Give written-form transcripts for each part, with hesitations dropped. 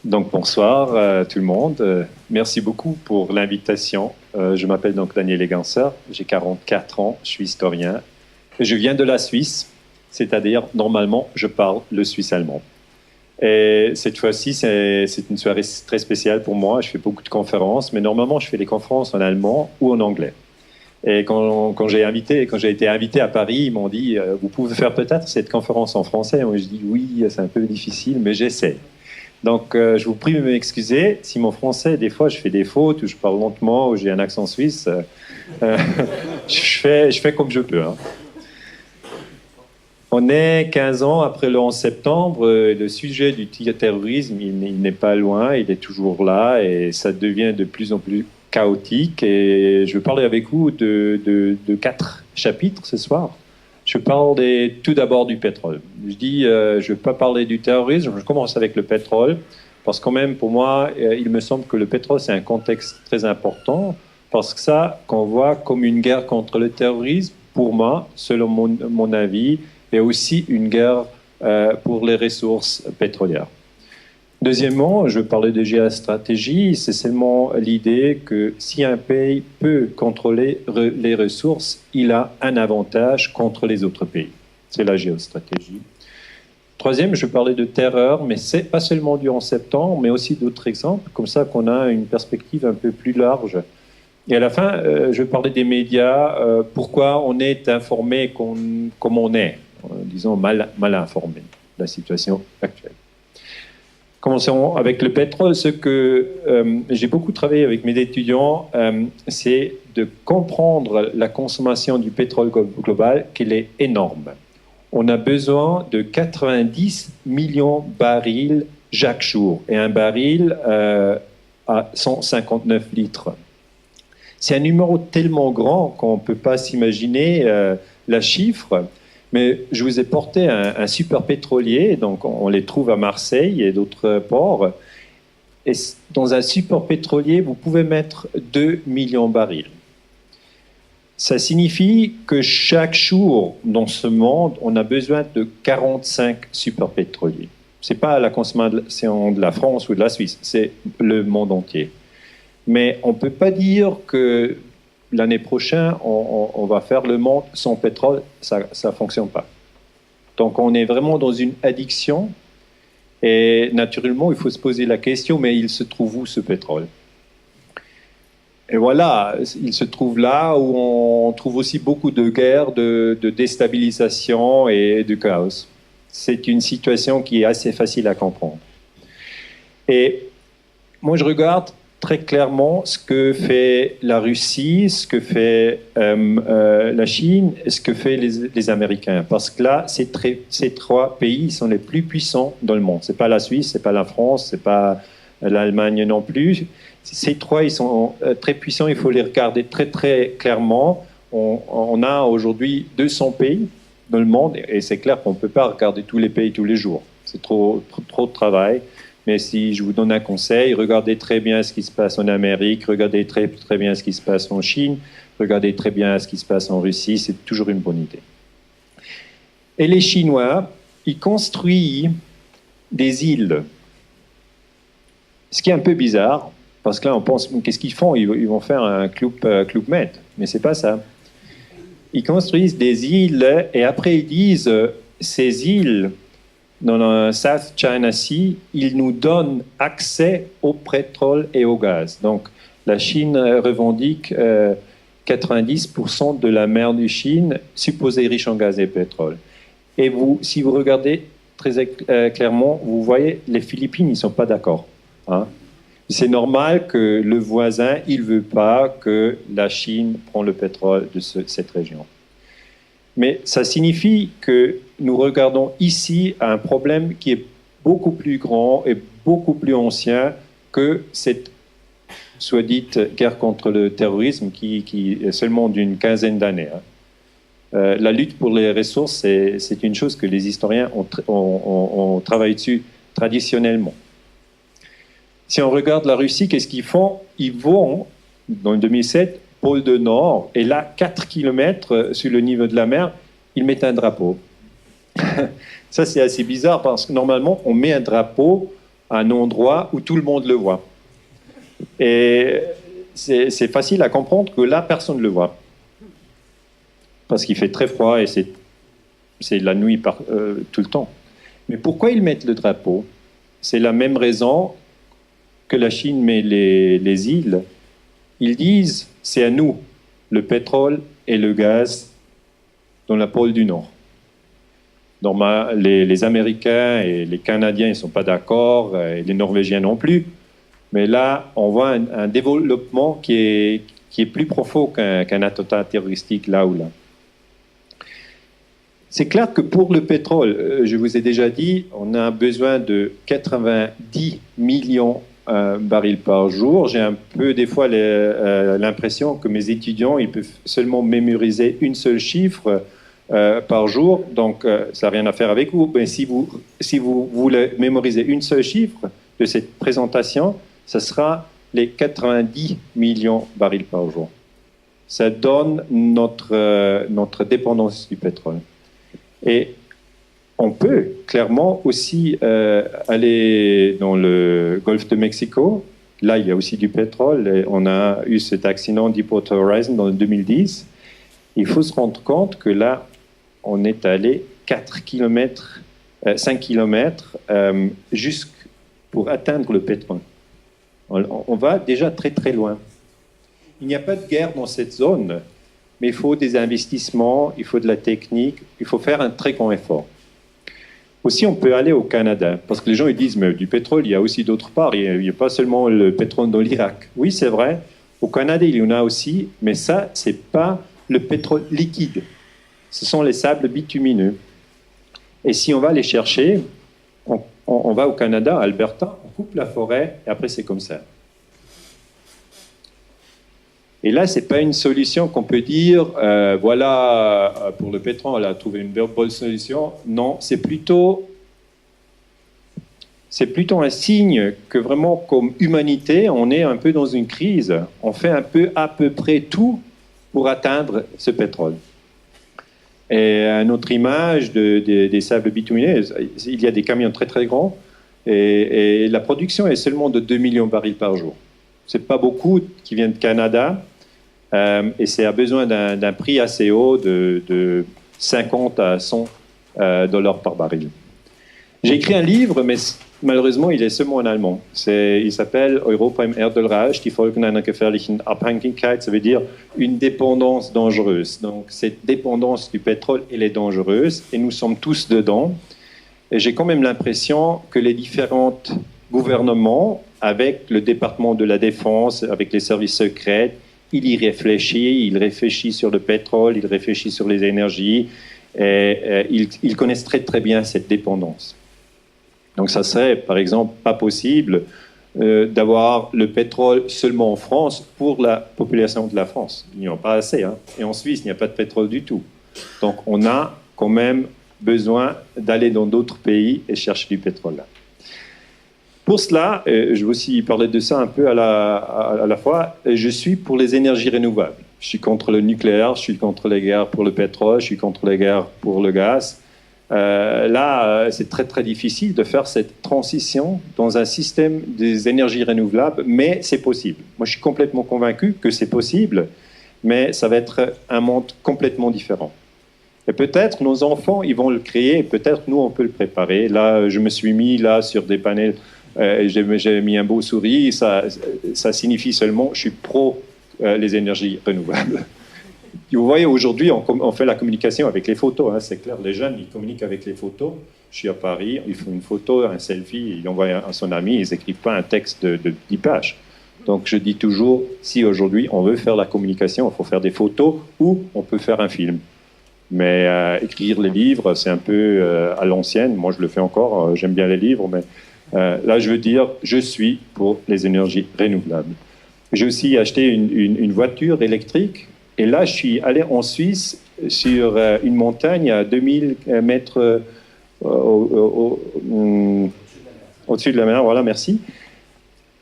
Donc bonsoir tout le monde. Merci beaucoup pour l'invitation. Je m'appelle donc Daniel Eganser, j'ai 44 ans, je suis historien. Je viens de la Suisse, c'est-à-dire normalement je parle le suisse allemand. Et cette fois-ci, c'est une soirée très spéciale pour moi. Je fais beaucoup de conférences, mais normalement je fais des conférences en allemand ou en anglais. Et quand j'ai été invité à Paris, ils m'ont dit vous pouvez faire peut-être cette conférence en français. Moi je dis oui, c'est un peu difficile, mais j'essaie. Donc, je vous prie de m'excuser si mon français, des fois, je fais des fautes, ou je parle lentement, ou j'ai un accent suisse. Je fais comme je peux. Hein. On est 15 ans après le 11 septembre. Le sujet du terrorisme, il n'est pas loin, il est toujours là, et ça devient de plus en plus chaotique. Et je vais parler avec vous de 4 chapitres ce soir. Je parle tout d'abord du pétrole. Je dis, je ne vais pas parler du terrorisme, je commence avec le pétrole, parce que quand même, pour moi, il me semble que le pétrole, c'est un contexte très important, parce que ça, qu'on voit comme une guerre contre le terrorisme, pour moi, selon mon avis, est aussi une guerre pour les ressources pétrolières. Deuxièmement, je parlais de géostratégie, c'est seulement l'idée que si un pays peut contrôler les ressources, il a un avantage contre les autres pays. C'est la géostratégie. Troisième, je parlais de terreur, mais c'est pas seulement du 11 septembre, mais aussi d'autres exemples, comme ça qu'on a une perspective un peu plus large. Et à la fin, je parlais des médias, pourquoi on est informé comme on est, disons mal informé de la situation actuelle. Commençons avec le pétrole. Ce que j'ai beaucoup travaillé avec mes étudiants, c'est de comprendre la consommation du pétrole global, qu'elle est énorme. On a besoin de 90 millions de barils chaque jour, et un baril à 159 litres. C'est un numéro tellement grand qu'on ne peut pas s'imaginer la chiffre. Mais je vous ai porté un super pétrolier, donc on les trouve à Marseille et d'autres ports. Et dans un super pétrolier, vous pouvez mettre 2 millions de barils. Ça signifie que chaque jour dans ce monde, on a besoin de 45 super pétroliers. Ce n'est pas la consommation de la France ou de la Suisse, c'est le monde entier. Mais on ne peut pas dire que l'année prochaine, on va faire le monde sans pétrole, ça ne fonctionne pas. Donc on est vraiment dans une addiction et naturellement, il faut se poser la question, mais il se trouve où ce pétrole? Et voilà, il se trouve là où on trouve aussi beaucoup de guerres, de déstabilisation et de chaos. C'est une situation qui est assez facile à comprendre. Et moi, je regarde très clairement ce que fait la Russie, ce que fait la Chine et ce que fait les Américains. Parce que là, ces 3 pays sont les plus puissants dans le monde. Ce n'est pas la Suisse, ce n'est pas la France, ce n'est pas l'Allemagne non plus. Ces 3, ils sont très puissants, il faut les regarder très très clairement. On a aujourd'hui 200 pays dans le monde et c'est clair qu'on ne peut pas regarder tous les pays tous les jours. C'est trop de travail. Mais si je vous donne un conseil, regardez très bien ce qui se passe en Amérique, regardez très bien ce qui se passe en Chine, regardez très bien ce qui se passe en Russie, c'est toujours une bonne idée. Et les Chinois, ils construisent des îles. Ce qui est un peu bizarre, parce que là on pense, qu'est-ce qu'ils font? Ils vont faire un club Med, mais c'est pas ça. Ils construisent des îles et après ils disent, ces îles, dans le South China Sea, ils nous donnent accès au pétrole et au gaz. Donc, la Chine revendique 90% de la mer de Chine, supposée riche en gaz et pétrole. Et si vous regardez très clairement, vous voyez, les Philippines, ils ne sont pas d'accord. Hein. C'est normal que le voisin, il ne veut pas que la Chine prenne le pétrole de cette région. Mais ça signifie que nous regardons ici un problème qui est beaucoup plus grand et beaucoup plus ancien que cette, soit dite, guerre contre le terrorisme qui est seulement d'une quinzaine d'années. La lutte pour les ressources, c'est une chose que les historiens ont travaillé dessus traditionnellement. Si on regarde la Russie, qu'est-ce qu'ils font? Ils vont, dans 2007, pôle de Nord, et là, 4 km sur le niveau de la mer, ils mettent un drapeau. Ça, c'est assez bizarre, parce que normalement, on met un drapeau à un endroit où tout le monde le voit. Et c'est facile à comprendre que là, personne ne le voit. Parce qu'il fait très froid et c'est la nuit tout le temps. Mais pourquoi ils mettent le drapeau? C'est la même raison que la Chine met les îles. Ils disent, c'est à nous, le pétrole et le gaz dans la pôle du Nord. Les Américains et les Canadiens ne sont pas d'accord, et les Norvégiens non plus. Mais là, on voit un développement qui est plus profond qu'un attentat terroristique là ou là. C'est clair que pour le pétrole, je vous ai déjà dit, on a besoin de 90 millions barils par jour. J'ai un peu des fois l'impression que mes étudiants ils peuvent seulement mémoriser une seule chiffre par jour, donc ça n'a rien à faire avec vous. Mais si vous voulez mémoriser une seule chiffre de cette présentation, ce sera les 90 millions barils par jour. Ça donne notre dépendance du pétrole. Et on peut clairement aussi aller dans le golfe de Mexico. Là, il y a aussi du pétrole. Et on a eu cet accident Deepwater Horizon dans 2010. Il faut se rendre compte que là, on est allé 5 km jusque pour atteindre le pétrole. On va déjà très très loin. Il n'y a pas de guerre dans cette zone. Mais il faut des investissements, il faut de la technique, il faut faire un très grand effort. Aussi, on peut aller au Canada, parce que les gens ils disent, mais du pétrole, il y a aussi d'autre part, il n'y a pas seulement le pétrole dans l'Irak. Oui, c'est vrai, au Canada, il y en a aussi, mais ça, ce n'est pas le pétrole liquide. Ce sont les sables bitumineux. Et si on va les chercher, on va au Canada, à Alberta, on coupe la forêt, et après c'est comme ça. Et là, ce n'est pas une solution qu'on peut dire, voilà, pour le pétrole, on a trouvé une bonne solution. Non, c'est plutôt un signe que vraiment, comme humanité, on est un peu dans une crise. On fait à peu près tout pour atteindre ce pétrole. Et une autre image des sables bitumineux, il y a des camions très très grands, et la production est seulement de 2 millions de barils par jour. C'est pas beaucoup qui viennent de Canada, et c'est à besoin d'un prix assez haut de 50 à 100 dollars par baril. J'ai écrit un livre, mais malheureusement, il est seulement en allemand. Il s'appelle Europa im Erdölreich, die Folgen einer gefährlichen Abhängigkeit, ça veut dire une dépendance dangereuse. Donc, cette dépendance du pétrole, elle est dangereuse, et nous sommes tous dedans. Et j'ai quand même l'impression que les différents gouvernements, avec le département de la Défense, avec les services secrets, ils réfléchissent sur le pétrole, ils réfléchissent sur les énergies, et ils connaissent très très bien cette dépendance. Donc ça serait, par exemple, pas possible d'avoir le pétrole seulement en France pour la population de la France. Il n'y en a pas assez, hein. Et en Suisse, il n'y a pas de pétrole du tout. Donc on a quand même besoin d'aller dans d'autres pays et chercher du pétrole là. Pour cela, je vais aussi parler de ça un peu à la fois, je suis pour les énergies renouvelables. Je suis contre le nucléaire, je suis contre les guerres pour le pétrole, je suis contre les guerres pour le gaz. Là, c'est très très difficile de faire cette transition dans un système des énergies renouvelables, mais c'est possible. Moi, je suis complètement convaincu que c'est possible, mais ça va être un monde complètement différent. Et peut-être nos enfants, ils vont le créer, et peut-être nous, on peut le préparer. Là, je me suis mis là sur des panels, j'ai mis un beau sourire, ça signifie seulement je suis pro les énergies renouvelables. Vous voyez, aujourd'hui, on fait la communication avec les photos, hein, c'est clair. Les jeunes, ils communiquent avec les photos. Je suis à Paris, ils font une photo, un selfie, ils l'envoient à son ami, ils n'écrivent pas un texte de 10 pages. Donc je dis toujours, si aujourd'hui on veut faire la communication, il faut faire des photos ou on peut faire un film. Mais écrire les livres, c'est un peu à l'ancienne. Moi, je le fais encore, j'aime bien les livres, mais là, je veux dire, je suis pour les énergies renouvelables. J'ai aussi acheté une voiture électrique. Et là, je suis allé en Suisse sur une montagne à 2000 mètres au-dessus de la mer. Voilà, merci.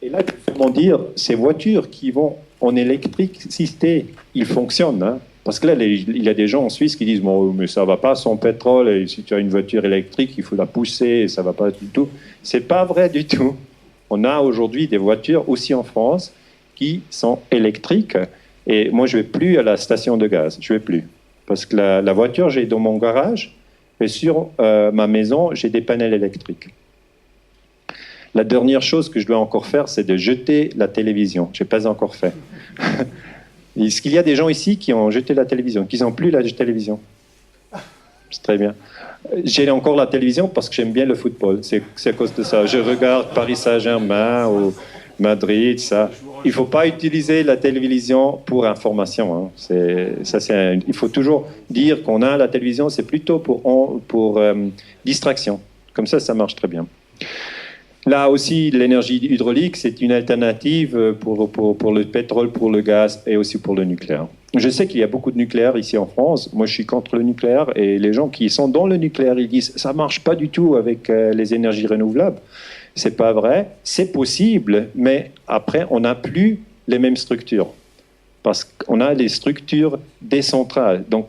Et là, comment dire, ces voitures qui vont en électricité, ils fonctionnent. Hein. Parce que là, il y a des gens en Suisse qui disent bon, mais ça va pas sans pétrole, et si tu as une voiture électrique, il faut la pousser, et ça va pas du tout. C'est pas vrai du tout. On a aujourd'hui des voitures aussi en France qui sont électriques. Et moi, je vais plus à la station de gaz. Je vais plus. Parce que la voiture, j'ai dans mon garage, et sur ma maison, j'ai des panels électriques. La dernière chose que je dois encore faire, c'est de jeter la télévision. Je n'ai pas encore fait. Est-ce qu'il y a des gens ici qui ont jeté la télévision, qui n'ont plus la télévision? C'est très bien. J'ai encore la télévision parce que j'aime bien le football. C'est à cause de ça. Je regarde Paris Saint-Germain ou Madrid, ça. Il ne faut pas utiliser la télévision pour information. Hein. Il faut toujours dire qu'on a la télévision, c'est plutôt pour distraction. Comme ça marche très bien. Là aussi, l'énergie hydraulique, c'est une alternative pour le pétrole, pour le gaz et aussi pour le nucléaire. Je sais qu'il y a beaucoup de nucléaire ici en France. Moi, je suis contre le nucléaire et les gens qui sont dans le nucléaire, ils disent ça ne marche pas du tout avec les énergies renouvelables. C'est pas vrai. C'est possible, mais après, on n'a plus les mêmes structures. Parce qu'on a des structures décentrales, donc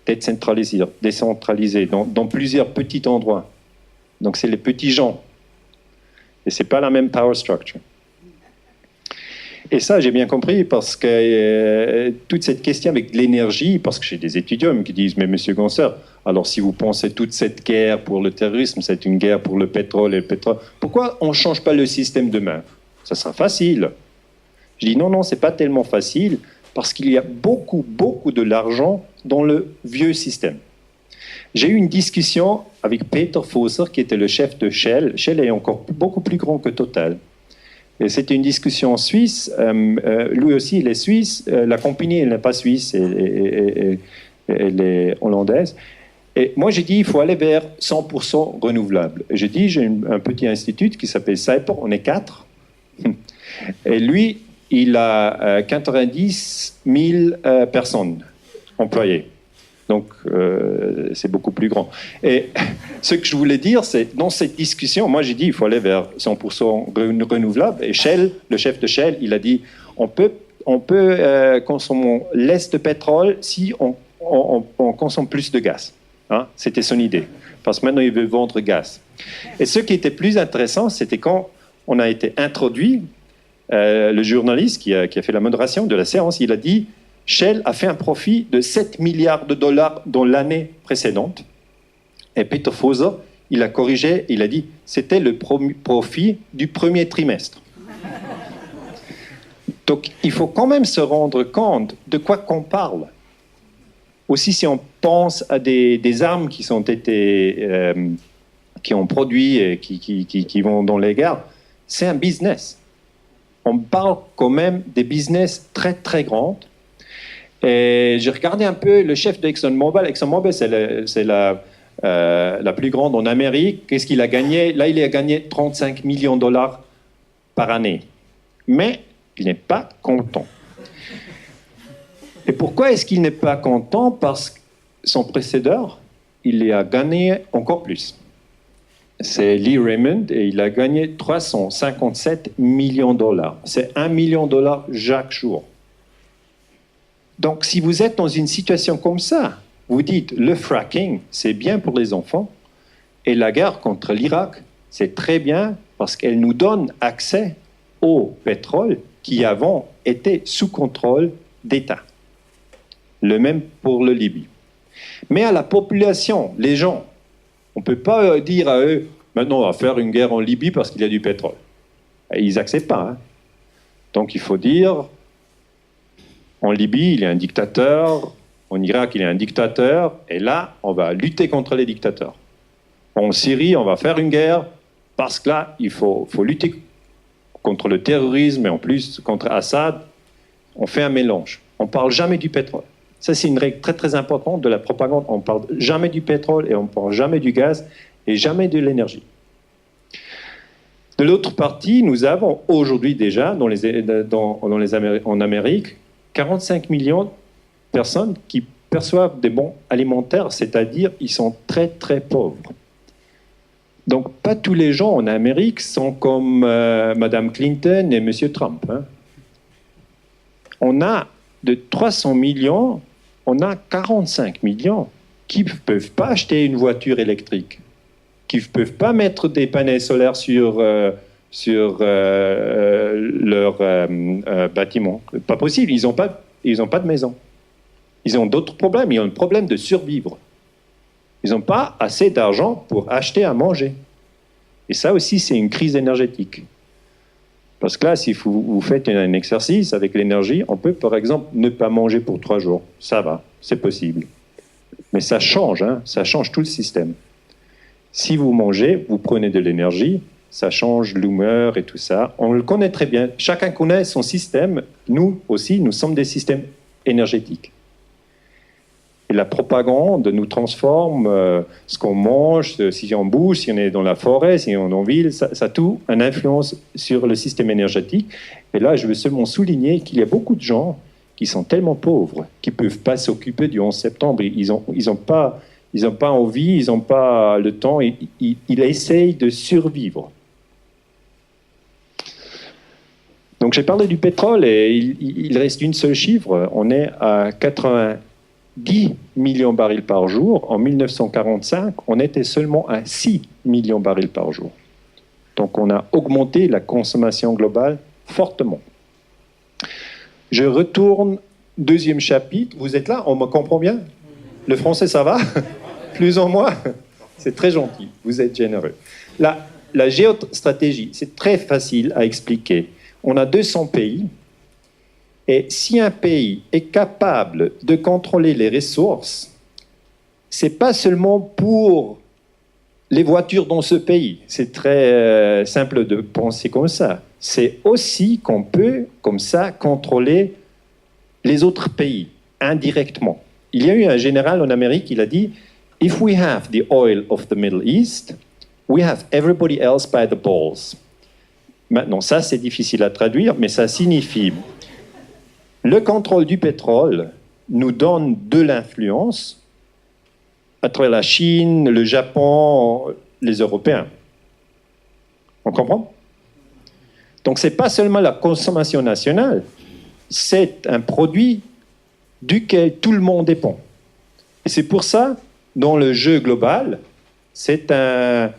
décentralisées dans plusieurs petits endroits. Donc, c'est les petits gens. Et ce n'est pas la même power structure. Et ça, j'ai bien compris, parce que toute cette question avec l'énergie, parce que j'ai des étudiants qui disent, mais monsieur Gonser, alors si vous pensez toute cette guerre pour le terrorisme, c'est une guerre pour le pétrole et le pétrole, pourquoi on ne change pas le système demain? Ça sera facile. Je dis, non, c'est pas tellement facile, parce qu'il y a beaucoup de l'argent dans le vieux système. J'ai eu une discussion avec Peter Fosser, qui était le chef de Shell. Shell est encore beaucoup plus grand que Total. Et c'était une discussion suisse. Lui aussi, il est suisse. La compagnie, elle n'est pas suisse, elle est hollandaise. Et moi, j'ai dit, il faut aller vers 100% renouvelable. J'ai dit, j'ai un petit institut qui s'appelle Cyper, on est 4. Et lui, il a 90 000 personnes employées. Donc, c'est beaucoup plus grand. Et ce que je voulais dire, c'est, dans cette discussion, moi j'ai dit, il faut aller vers 100% renouvelable. Et Shell, le chef de Shell, il a dit, on peut consommer less de pétrole si on consomme plus de gaz. Hein? C'était son idée. Parce que maintenant, il veut vendre gaz. Et ce qui était plus intéressant, c'était quand on a été introduit, le journaliste qui a fait la modération de la séance, il a dit, Shell a fait un profit de 7 milliards de dollars dans l'année précédente. Et Peter Fosser, il a corrigé, il a dit c'était le profit du premier trimestre. Donc, il faut quand même se rendre compte de quoi qu'on parle. Aussi, si on pense à des armes qui ont produit et qui vont dans les guerres, c'est un business. On parle quand même des business très, très grands. Et j'ai regardé un peu le chef d'ExxonMobil. ExxonMobil, c'est la plus grande en Amérique. Qu'est-ce qu'il a gagné? Là, il a gagné 35 millions de dollars par année. Mais il n'est pas content. Et pourquoi est-ce qu'il n'est pas content? Parce que son précédent, il a gagné encore plus. C'est Lee Raymond et il a gagné 357 millions de dollars. C'est 1 million de dollars chaque jour. Donc, si vous êtes dans une situation comme ça, vous dites le fracking, c'est bien pour les enfants, et la guerre contre l'Irak, c'est très bien parce qu'elle nous donne accès au pétrole qui avant était sous contrôle d'État. Le même pour le Libye. Mais à la population, les gens, on ne peut pas dire à eux, maintenant on va faire une guerre en Libye parce qu'il y a du pétrole. Et ils n'acceptent pas. Hein. Donc il faut dire, en Libye, il y a un dictateur, en Irak, il y a un dictateur, et là, on va lutter contre les dictateurs. En Syrie, on va faire une guerre, parce que là, il faut lutter contre le terrorisme, et en plus, contre Assad, on fait un mélange. On ne parle jamais du pétrole. Ça, c'est une règle très, très importante de la propagande. On ne parle jamais du pétrole, et on ne parle jamais du gaz, et jamais de l'énergie. De l'autre partie, nous avons aujourd'hui déjà, en Amérique, 45 millions de personnes qui perçoivent des bons alimentaires, c'est-à-dire ils sont très très pauvres. Donc pas tous les gens en Amérique sont comme Madame Clinton et Monsieur Trump. Hein. On a de 300 millions on a 45 millions qui ne peuvent pas acheter une voiture électrique, qui ne peuvent pas mettre des panneaux solaires sur leur bâtiment. Pas possible, ils n'ont pas de maison. Ils ont d'autres problèmes, ils ont un problème de survivre. Ils n'ont pas assez d'argent pour acheter à manger. Et ça aussi, c'est une crise énergétique. Parce que là, si vous faites un exercice avec l'énergie, on peut, par exemple, ne pas manger pour 3 jours. Ça va, c'est possible. Mais ça change, hein, ça change tout le système. Si vous mangez, vous prenez de l'énergie, ça change l'humeur et tout ça. On le connaît très bien. Chacun connaît son système. Nous aussi, nous sommes des systèmes énergétiques. Et la propagande nous transforme ce qu'on mange, si on bouge, si on est dans la forêt, si on est en ville, ça a tout une influence sur le système énergétique. Et là, je veux seulement souligner qu'il y a beaucoup de gens qui sont tellement pauvres, qui ne peuvent pas s'occuper du 11 septembre. Ils n'ont pas envie, ils n'ont pas le temps, ils essayent de survivre. Donc j'ai parlé du pétrole et il reste une seule chiffre, on est à 90 millions de barils par jour. En 1945, on était seulement à 6 millions de barils par jour. Donc on a augmenté la consommation globale fortement. Je retourne, deuxième chapitre. Vous êtes là? On me comprend bien? Le français, ça va? Plus ou moins? C'est très gentil, vous êtes généreux. La géostratégie, c'est très facile à expliquer. On a 200 pays. Et si un pays est capable de contrôler les ressources, ce n'est pas seulement pour les voitures dans ce pays. C'est très simple de penser comme ça. C'est aussi qu'on peut, comme ça, contrôler les autres pays, indirectement. Il y a eu un général en Amérique, il a dit « If we have the oil of the Middle East, we have everybody else by the balls ». Maintenant, ça, c'est difficile à traduire, mais ça signifie le contrôle du pétrole nous donne de l'influence à travers la Chine, le Japon, les Européens. On comprend? Donc, ce n'est pas seulement la consommation nationale, c'est un produit duquel tout le monde dépend. Et c'est pour ça, dans le jeu global, it's a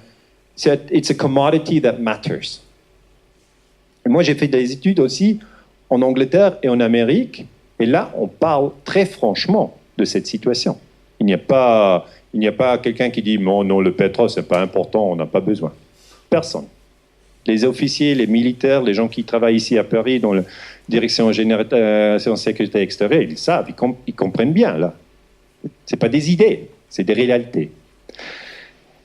commodity that matters. Et moi, j'ai fait des études aussi en Angleterre et en Amérique, et là, on parle très franchement de cette situation. Il n'y a pas quelqu'un qui dit « Non, le pétrole, ce n'est pas important, on n'a pas besoin ». Personne. Les officiers, les militaires, les gens qui travaillent ici à Paris dans la direction générale de sécurité extérieure, ils savent, ils comprennent bien, là. Ce n'est pas des idées, c'est des réalités.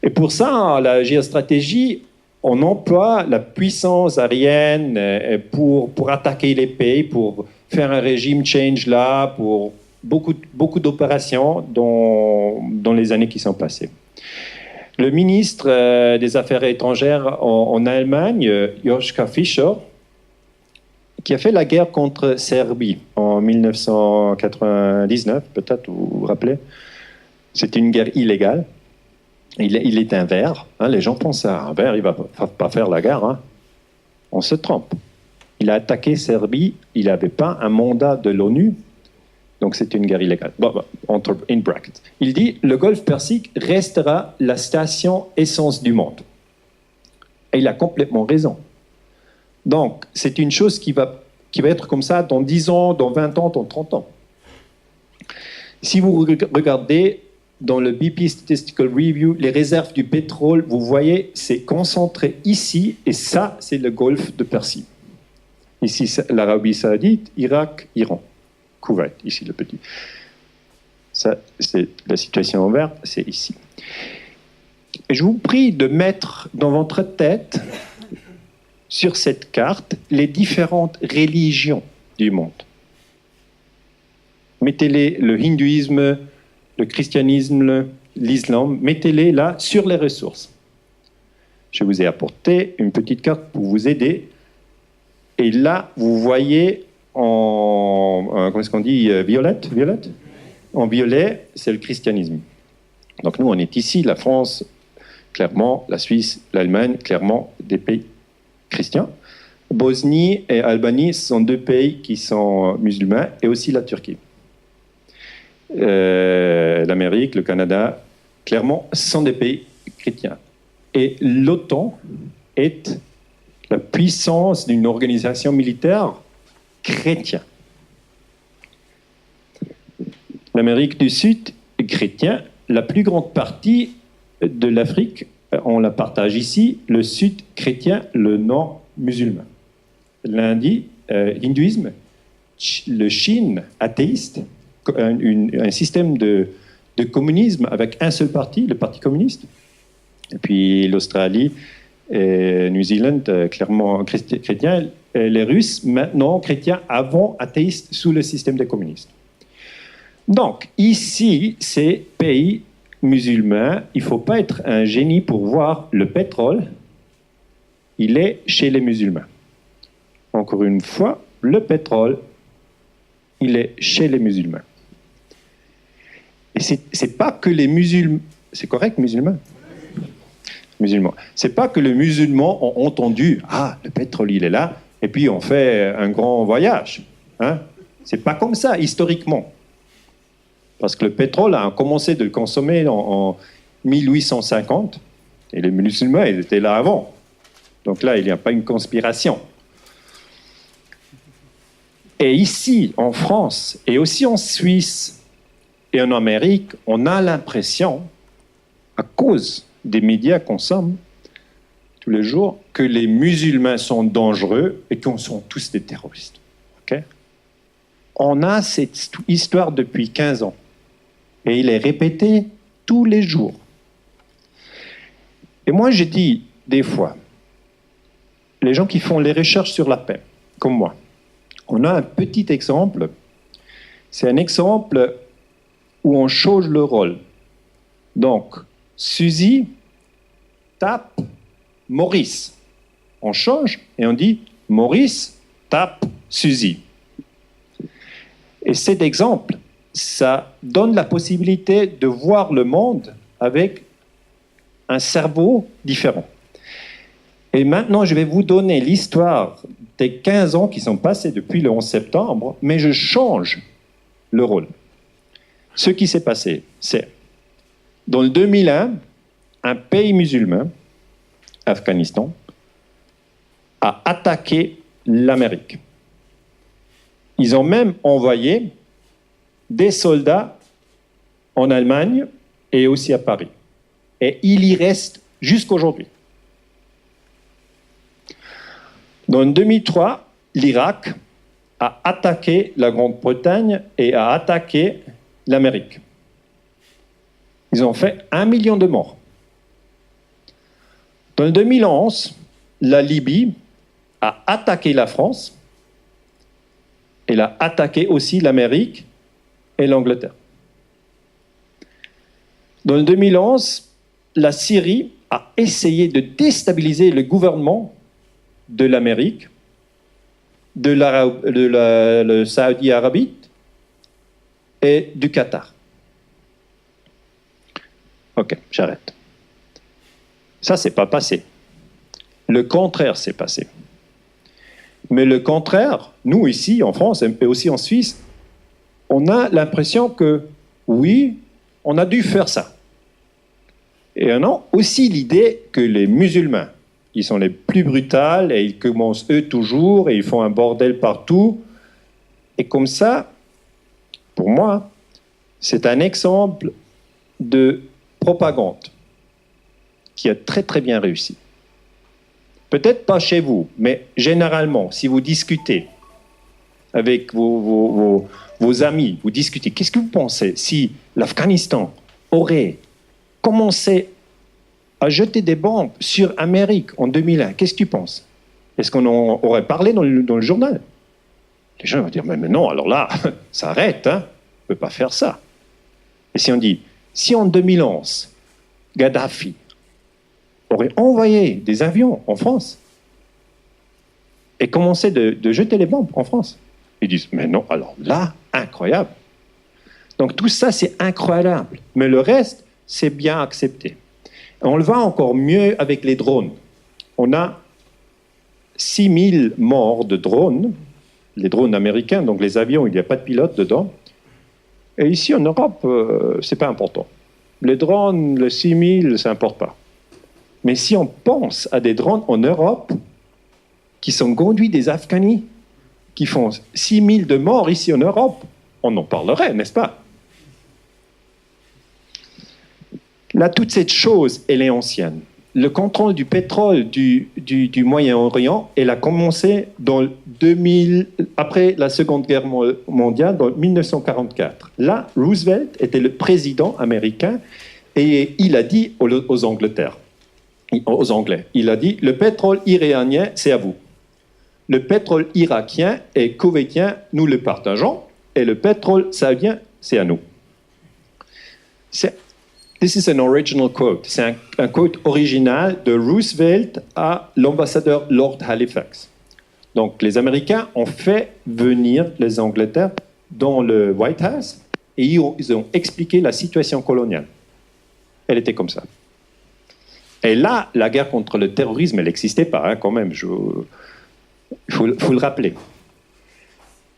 Et pour ça, la géostratégie, on emploie la puissance aérienne pour attaquer les pays, pour faire un régime change là, pour beaucoup d'opérations dans les années qui sont passées. Le ministre des Affaires étrangères en Allemagne, Joschka Fischer, qui a fait la guerre contre Serbie en 1999, peut-être vous vous rappelez, c'était une guerre illégale. Il est un vert. Hein, les gens pensent à un vert, il ne va pas faire la guerre. Hein. On se trompe. Il a attaqué Serbie, il n'avait pas un mandat de l'ONU, donc c'est une guerre illégale. In brackets. Il dit, le golfe Persique restera la station essence du monde. Et il a complètement raison. Donc, c'est une chose qui va être comme ça dans 10 ans, dans 20 ans, dans 30 ans. Si vous regardez dans le BP Statistical Review, les réserves du pétrole, vous voyez, c'est concentré ici, et ça, c'est le golfe de Persie. Ici, l'Arabie Saoudite, Irak, Iran. Koweït, ici le petit. Ça, c'est la situation en vert, c'est ici. Et je vous prie de mettre dans votre tête, sur cette carte, les différentes religions du monde. Mettez-les, le hindouisme, le christianisme, l'islam, mettez-les là sur les ressources. Je vous ai apporté une petite carte pour vous aider. Et là, vous voyez comment est-ce qu'on dit, violette? En violet, c'est le christianisme. Donc nous, on est ici, la France, clairement, la Suisse, l'Allemagne, clairement, des pays chrétiens. Bosnie et Albanie, ce sont 2 pays qui sont musulmans, et aussi la Turquie. l'Amérique, le Canada, clairement, sont des pays chrétiens. Et l'OTAN est la puissance d'une organisation militaire chrétienne. L'Amérique du Sud est chrétien. La plus grande partie de l'Afrique, on la partage ici, le Sud chrétien, le Nord musulman. L'hindouisme, le Chine athéiste, un système de communisme avec un seul parti, le Parti communiste. Et puis l'Australie et New Zealand, clairement chrétiens. Et les Russes, maintenant chrétiens, avant athéistes sous le système des communistes. Donc, ici, ces pays musulmans, il ne faut pas être un génie pour voir le pétrole, il est chez les musulmans. Encore une fois, le pétrole, il est chez les musulmans. Et c'est pas que les musulmans... C'est correct, musulmans? Musulmans. C'est pas que les musulmans ont entendu « Ah, le pétrole, il est là », et puis on fait un grand voyage. Hein? C'est pas comme ça, historiquement. Parce que le pétrole a commencé de le consommer en 1850, et les musulmans, ils étaient là avant. Donc là, il n'y a pas une conspiration. Et ici, en France, et aussi en Suisse, et en Amérique, on a l'impression, à cause des médias qu'on consomme tous les jours, que les musulmans sont dangereux et qu'on sont tous des terroristes. Okay? On a cette histoire depuis 15 ans. Et il est répété tous les jours. Et moi, je dis des fois, les gens qui font les recherches sur la paix, comme moi, on a un petit exemple. C'est un exemple où on change le rôle. Donc, Suzy tape Maurice. On change et on dit Maurice tape Suzy. Et cet exemple, ça donne la possibilité de voir le monde avec un cerveau différent. Et maintenant, je vais vous donner l'histoire des 15 ans qui sont passés depuis le 11 septembre, mais je change le rôle. Ce qui s'est passé, c'est, dans le 2001, un pays musulman, Afghanistan, a attaqué l'Amérique. Ils ont même envoyé des soldats en Allemagne et aussi à Paris. Et il y reste jusqu'aujourd'hui. Dans 2003, l'Irak a attaqué la Grande-Bretagne et a attaqué l'Amérique. Ils ont fait 1 million de morts. Dans 2011, la Libye a attaqué la France. Elle a attaqué aussi l'Amérique et l'Angleterre. Dans 2011, la Syrie a essayé de déstabiliser le gouvernement de l'Amérique, de la Saudi Arabie et du Qatar. Ok, j'arrête. Ça, c'est pas passé. Le contraire s'est passé. Mais le contraire, nous ici en France et aussi en Suisse, on a l'impression que oui, on a dû faire ça. Et on a aussi l'idée que les musulmans, ils sont les plus brutals et ils commencent eux toujours et ils font un bordel partout. Et comme ça, pour moi, c'est un exemple de propagande qui a très très bien réussi. Peut-être pas chez vous, mais généralement, si vous discutez avec vos amis, vous discutez, qu'est-ce que vous pensez si l'Afghanistan aurait commencé à jeter des bombes sur l'Amérique en 2001, qu'est-ce que tu penses? Est-ce qu'on en aurait parlé dans le journal? Les gens vont dire, mais non, alors là, ça arrête, hein? On ne peut pas faire ça. Et si on dit, si en 2011, Kadhafi aurait envoyé des avions en France et commencé de jeter les bombes en France, ils disent, mais non, alors là, incroyable. Donc tout ça, c'est incroyable. Mais le reste, c'est bien accepté. On le voit encore mieux avec les drones. On a 6000 morts de drones, les drones américains, donc les avions, il n'y a pas de pilote dedans. Et ici, en Europe, c'est pas important. Les drones, le 6000, ça n'importe pas. Mais si on pense à des drones en Europe qui sont conduits des Afghans, qui font 6000 de morts ici en Europe, on en parlerait, n'est-ce pas? Là, toute cette chose, elle est ancienne. Le contrôle du pétrole du Moyen-Orient, elle a commencé dans 2000, après la Seconde Guerre mondiale, en 1944. Là, Roosevelt était le président américain et il a dit aux Anglais, il a dit, le pétrole iranien, c'est à vous. Le pétrole irakien et koweïtien, nous le partageons, et le pétrole saoudien, c'est à nous. This is an original quote. C'est un quote original de Roosevelt à l'ambassadeur Lord Halifax. Donc, les Américains ont fait venir les Angleterres dans le White House et ils ont expliqué la situation coloniale. Elle était comme ça. Et là, la guerre contre le terrorisme, elle n'existait pas, hein, quand même. Il faut le rappeler.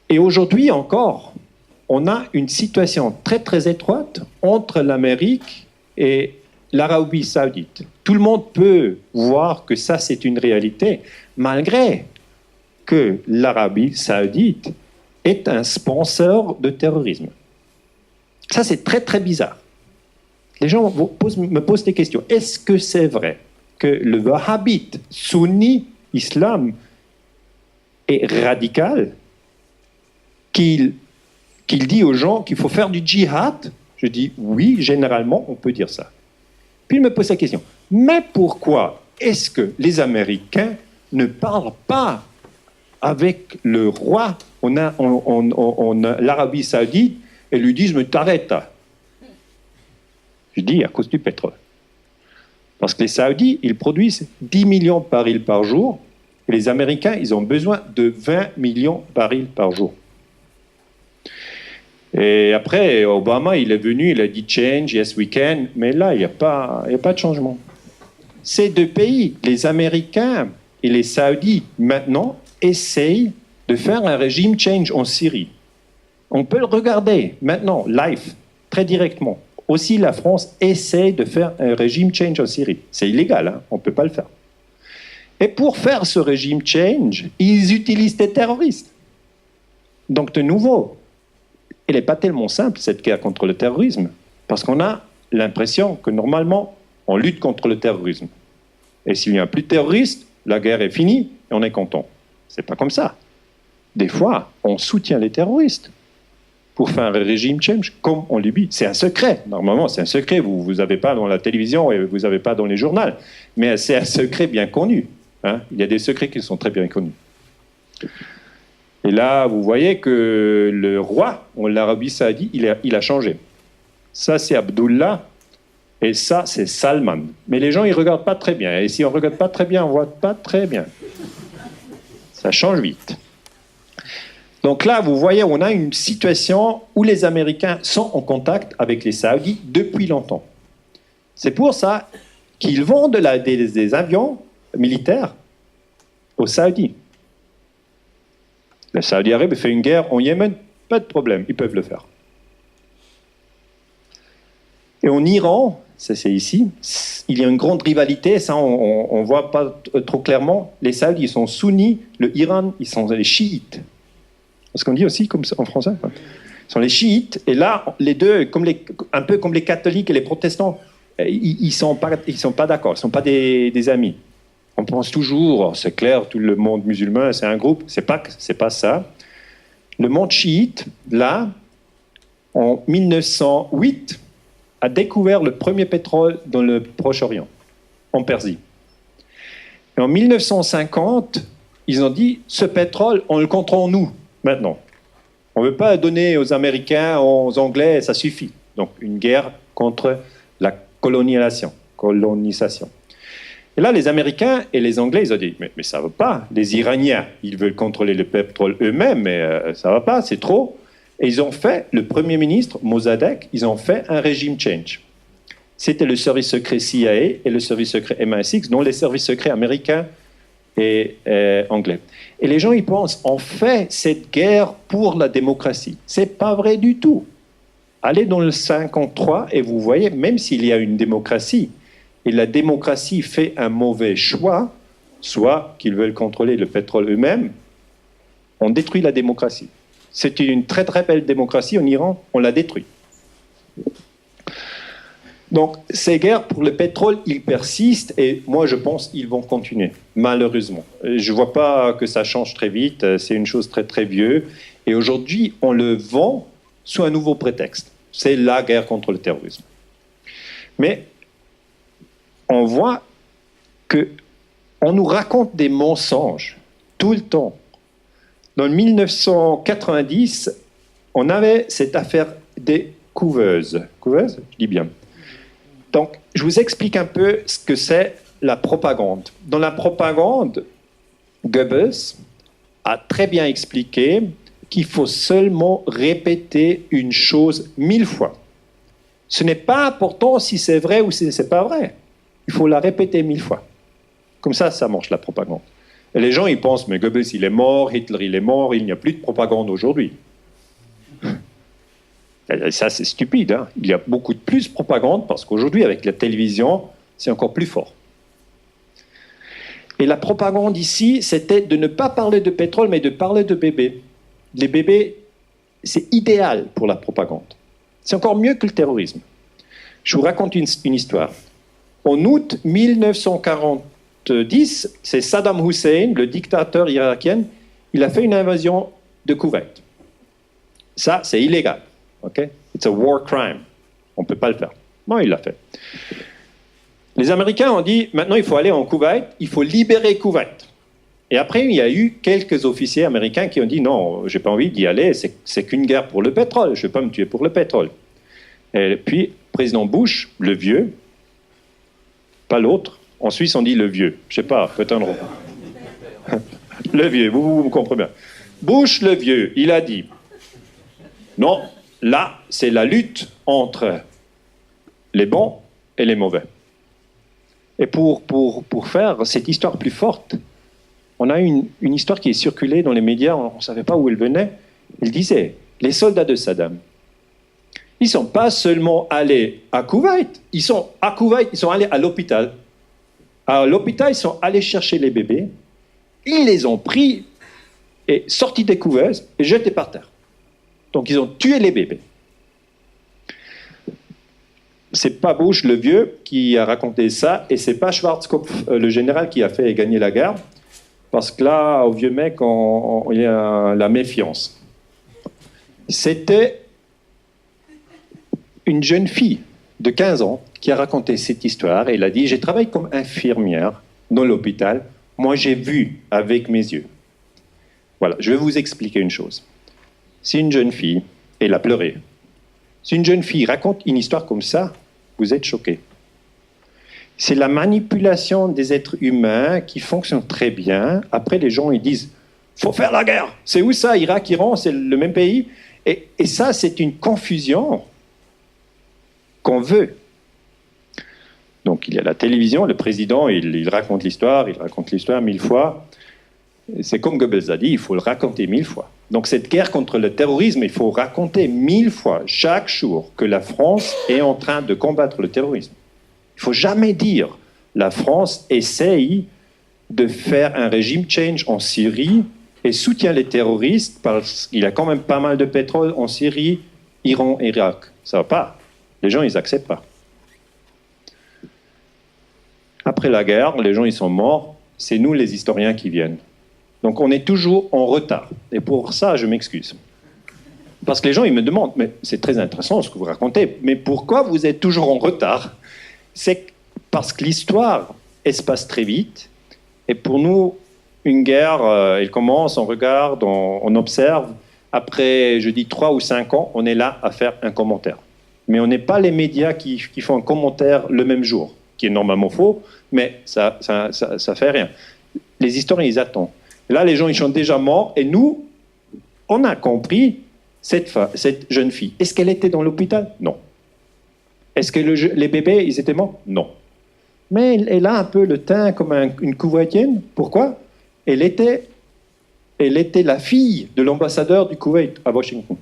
Et aujourd'hui encore, on a une situation très, très étroite entre l'Amérique et l'Arabie saoudite. Tout le monde peut voir que ça, c'est une réalité, malgré que l'Arabie saoudite est un sponsor de terrorisme. Ça, c'est très, très bizarre. Les gens me posent des questions. Est-ce que c'est vrai que le wahhabite sunni islam est radical, qu'il dit aux gens qu'il faut faire du djihad? Je dis oui, généralement, on peut dire ça. Puis il me pose la question, mais pourquoi est-ce que les Américains ne parlent pas avec le roi en l'Arabie saoudite et lui disent, mais t'arrêtes. Je dis à cause du pétrole. Parce que les Saoudis, ils produisent 10 millions de barils par jour, et les Américains, ils ont besoin de 20 millions de barils par jour. Et après, Obama, il est venu, il a dit change, yes we can, mais là, il n'y a pas de changement. Ces deux pays, les Américains et les Saoudis, maintenant, essayent de faire un régime change en Syrie. On peut le regarder maintenant, live, très directement. Aussi, la France essaie de faire un régime change en Syrie. C'est illégal, hein, on ne peut pas le faire. Et pour faire ce régime change, ils utilisent des terroristes. Donc, de nouveau, elle n'est pas tellement simple, cette guerre contre le terrorisme, parce qu'on a l'impression que normalement, on lutte contre le terrorisme. Et s'il n'y a plus de terroristes, la guerre est finie et on est content. C'est pas comme ça. Des fois, on soutient les terroristes pour faire un régime change, comme en Libye. C'est un secret. Normalement, c'est un secret. Vous n'avez pas dans la télévision et vous n'avez pas dans les journaux. Mais c'est un secret bien connu. Hein. Il y a des secrets qui sont très bien connus. Et là, vous voyez que le roi, en l'Arabie saoudite, il a changé. Ça, c'est Abdullah, et ça, c'est Salman. Mais les gens, ils ne regardent pas très bien. Et si on ne regarde pas très bien, on ne voit pas très bien. Ça change vite. Donc là, vous voyez, on a une situation où les Américains sont en contact avec les Saoudis depuis longtemps. C'est pour ça qu'ils vendent des avions militaires aux Saoudis. La Saudi Arabie fait une guerre en Yémen, pas de problème, ils peuvent le faire. Et en Iran, ça c'est ici, il y a une grande rivalité, ça on ne voit pas trop clairement. Les Saoudis, ils sont sunnis, le Iran, ils sont les chiites. C'est ce qu'on dit aussi comme ça, en français. Ils sont les chiites, et là, les deux, un peu comme les catholiques et les protestants, ils ne sont pas d'accord, ils ne sont pas des amis. On pense toujours, c'est clair, tout le monde musulman, c'est un groupe. C'est pas ça. Le monde chiite, là, en 1908, a découvert le premier pétrole dans le Proche-Orient, en Persie. Et en 1950, ils ont dit, ce pétrole, on le contrôle nous, maintenant. On ne veut pas donner aux Américains, aux Anglais, ça suffit. Donc, une guerre contre la colonisation. Et là, les Américains et les Anglais, ils ont dit, mais ça ne va pas. Les Iraniens, ils veulent contrôler le pétrole eux-mêmes, mais ça ne va pas, c'est trop. Et ils ont fait, le Premier ministre, Mossadegh, ils ont fait un régime change. C'était le service secret CIA et le service secret MI6, dont les services secrets américains et anglais. Et les gens, ils pensent, on fait cette guerre pour la démocratie. Ce n'est pas vrai du tout. Allez dans le 53 et vous voyez, même s'il y a une démocratie, et la démocratie fait un mauvais choix, soit qu'ils veulent contrôler le pétrole eux-mêmes, on détruit la démocratie. C'était une très très belle démocratie en Iran, on l'a détruite. Donc ces guerres pour le pétrole, ils persistent et moi je pense qu'ils vont continuer, malheureusement. Je ne vois pas que ça change très vite, c'est une chose très très vieille. Et aujourd'hui, on le vend sous un nouveau prétexte. C'est la guerre contre le terrorisme. Mais on voit qu'on nous raconte des mensonges tout le temps. Dans 1990, on avait cette affaire des couveuses. Couveuses, je dis bien. Donc, je vous explique un peu ce que c'est la propagande. Dans la propagande, Goebbels a très bien expliqué qu'il faut seulement répéter une chose 1000 fois. Ce n'est pas important si c'est vrai ou si ce n'est pas vrai. Il faut la répéter 1000 fois. Comme ça marche la propagande. Et les gens, ils pensent, mais Goebbels, il est mort, Hitler, il est mort, il n'y a plus de propagande aujourd'hui. Et ça, c'est stupide. Hein. Il y a beaucoup de plus de propagande parce qu'aujourd'hui, avec la télévision, c'est encore plus fort. Et la propagande ici, c'était de ne pas parler de pétrole, mais de parler de bébés. Les bébés, c'est idéal pour la propagande. C'est encore mieux que le terrorisme. Je vous raconte une histoire. En août 1940, c'est Saddam Hussein, le dictateur irakien, il a fait une invasion de Koweït. Ça, c'est illégal. Okay? It's a war crime. On ne peut pas le faire. Non, il l'a fait. Les Américains ont dit, maintenant il faut aller en Koweït, il faut libérer Koweït. Et après, il y a eu quelques officiers américains qui ont dit, non, je n'ai pas envie d'y aller, c'est qu'une guerre pour le pétrole, je ne vais pas me tuer pour le pétrole. Et puis, président Bush, le vieux, pas l'autre, en Suisse on dit le vieux, je ne sais pas, peut-être le vieux, vous comprenez bien. Bush, le vieux, il a dit, non, là, c'est la lutte entre les bons et les mauvais. Et pour faire cette histoire plus forte, on a une histoire qui est circulée dans les médias, on ne savait pas où elle venait. Il disait, les soldats de Saddam, ils ne sont pas seulement allés à Koweït, ils sont allés à l'hôpital. À l'hôpital, ils sont allés chercher les bébés, ils les ont pris et sortis des couveuses et jetés par terre. Donc ils ont tué les bébés. C'est pas Bush le vieux qui a raconté ça, et c'est pas Schwarzkopf le général qui a fait gagner la guerre, parce que là, au vieux mec, il y a la méfiance. C'était une jeune fille de 15 ans qui a raconté cette histoire, et elle a dit, j'ai travaillé comme infirmière dans l'hôpital, moi j'ai vu avec mes yeux. Voilà, je vais vous expliquer une chose. Si une jeune fille, elle a pleuré, si une jeune fille raconte une histoire comme ça, vous êtes choqués. C'est la manipulation des êtres humains qui fonctionne très bien. Après, les gens ils disent « faut faire la guerre ». C'est où ça? Irak, Iran, c'est le même pays. Et ça, c'est une confusion qu'on veut. Donc, il y a la télévision, le président, il raconte l'histoire 1000 fois. C'est comme Goebbels a dit, il faut le raconter 1000 fois. Donc cette guerre contre le terrorisme, il faut raconter 1000 fois chaque jour que la France est en train de combattre le terrorisme. Il ne faut jamais dire la France essaye de faire un régime change en Syrie et soutient les terroristes parce qu'il y a quand même pas mal de pétrole en Syrie, Iran, Irak. Ça ne va pas. Les gens, ils n'acceptent pas. Après la guerre, les gens, ils sont morts. C'est nous, les historiens, qui viennent. Donc on est toujours en retard. Et pour ça, je m'excuse. Parce que les gens, ils me demandent, mais c'est très intéressant ce que vous racontez, mais pourquoi vous êtes toujours en retard? C'est parce que l'histoire, elle se passe très vite. Et pour nous, une guerre, elle commence, on regarde, on observe. Après, je dis 3 ou 5 ans, on est là à faire un commentaire. Mais on n'est pas les médias qui font un commentaire le même jour, qui est normalement faux, mais ça fait rien. Les historiens, ils attendent. Là, les gens, ils sont déjà morts. Et nous, on a compris cette jeune fille. Est-ce qu'elle était dans l'hôpital? Non. Est-ce que les bébés, ils étaient morts? Non. Mais elle a un peu le teint comme une Koweïtienne. Pourquoi? Elle était la fille de l'ambassadeur du Koweït à Washington.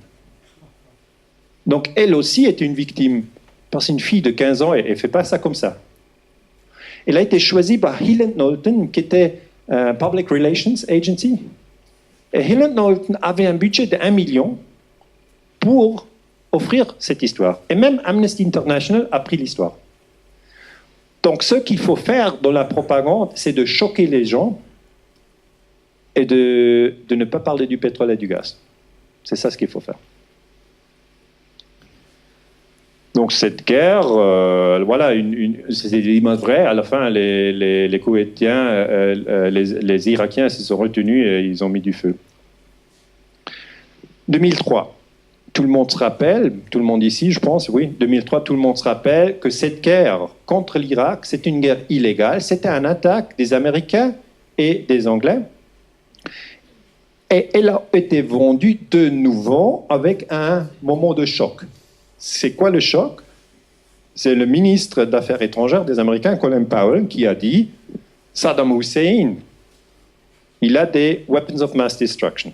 Donc elle aussi est une victime. Parce qu'une fille de 15 ans, elle ne fait pas ça comme ça. Elle a été choisie par Hill & Knowlton, qui était un Public Relations Agency. Et Hill & Knowlton avait un budget de 1 million pour offrir cette histoire. Et même Amnesty International a pris l'histoire. Donc ce qu'il faut faire dans la propagande, c'est de choquer les gens et de ne pas parler du pétrole et du gaz. C'est ça ce qu'il faut faire. Donc cette guerre, voilà, c'est des images vraies. À la fin, les Koweïtiens, les Irakiens se sont retenus et ils ont mis du feu. 2003, tout le monde se rappelle, tout le monde ici, je pense, oui, 2003, tout le monde se rappelle que cette guerre contre l'Irak, c'est une guerre illégale, c'était une attaque des Américains et des Anglais. Et elle a été vendue de nouveau avec un moment de choc. C'est quoi le choc? C'est le ministre d'Affaires étrangères des Américains, Colin Powell, qui a dit Saddam Hussein, il a des weapons of mass destruction.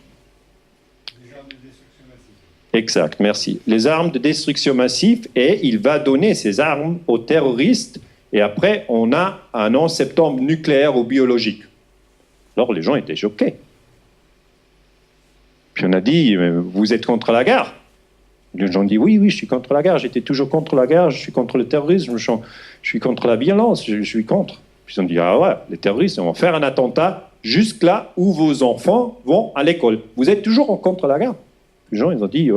Les armes de destruction massive. Exact, merci. Les armes de destruction massive, et il va donner ces armes aux terroristes. Et après, on a un 11 septembre nucléaire ou biologique. Alors les gens étaient choqués. Puis on a dit, vous êtes contre la guerre? Les gens ont dit, oui, je suis contre la guerre, j'étais toujours contre la guerre, je suis contre le terrorisme, je suis contre la violence, je suis contre. Puis ils ont dit, ah ouais, les terroristes vont faire un attentat jusque là où vos enfants vont à l'école. Vous êtes toujours contre la guerre? Les gens, ils ont dit,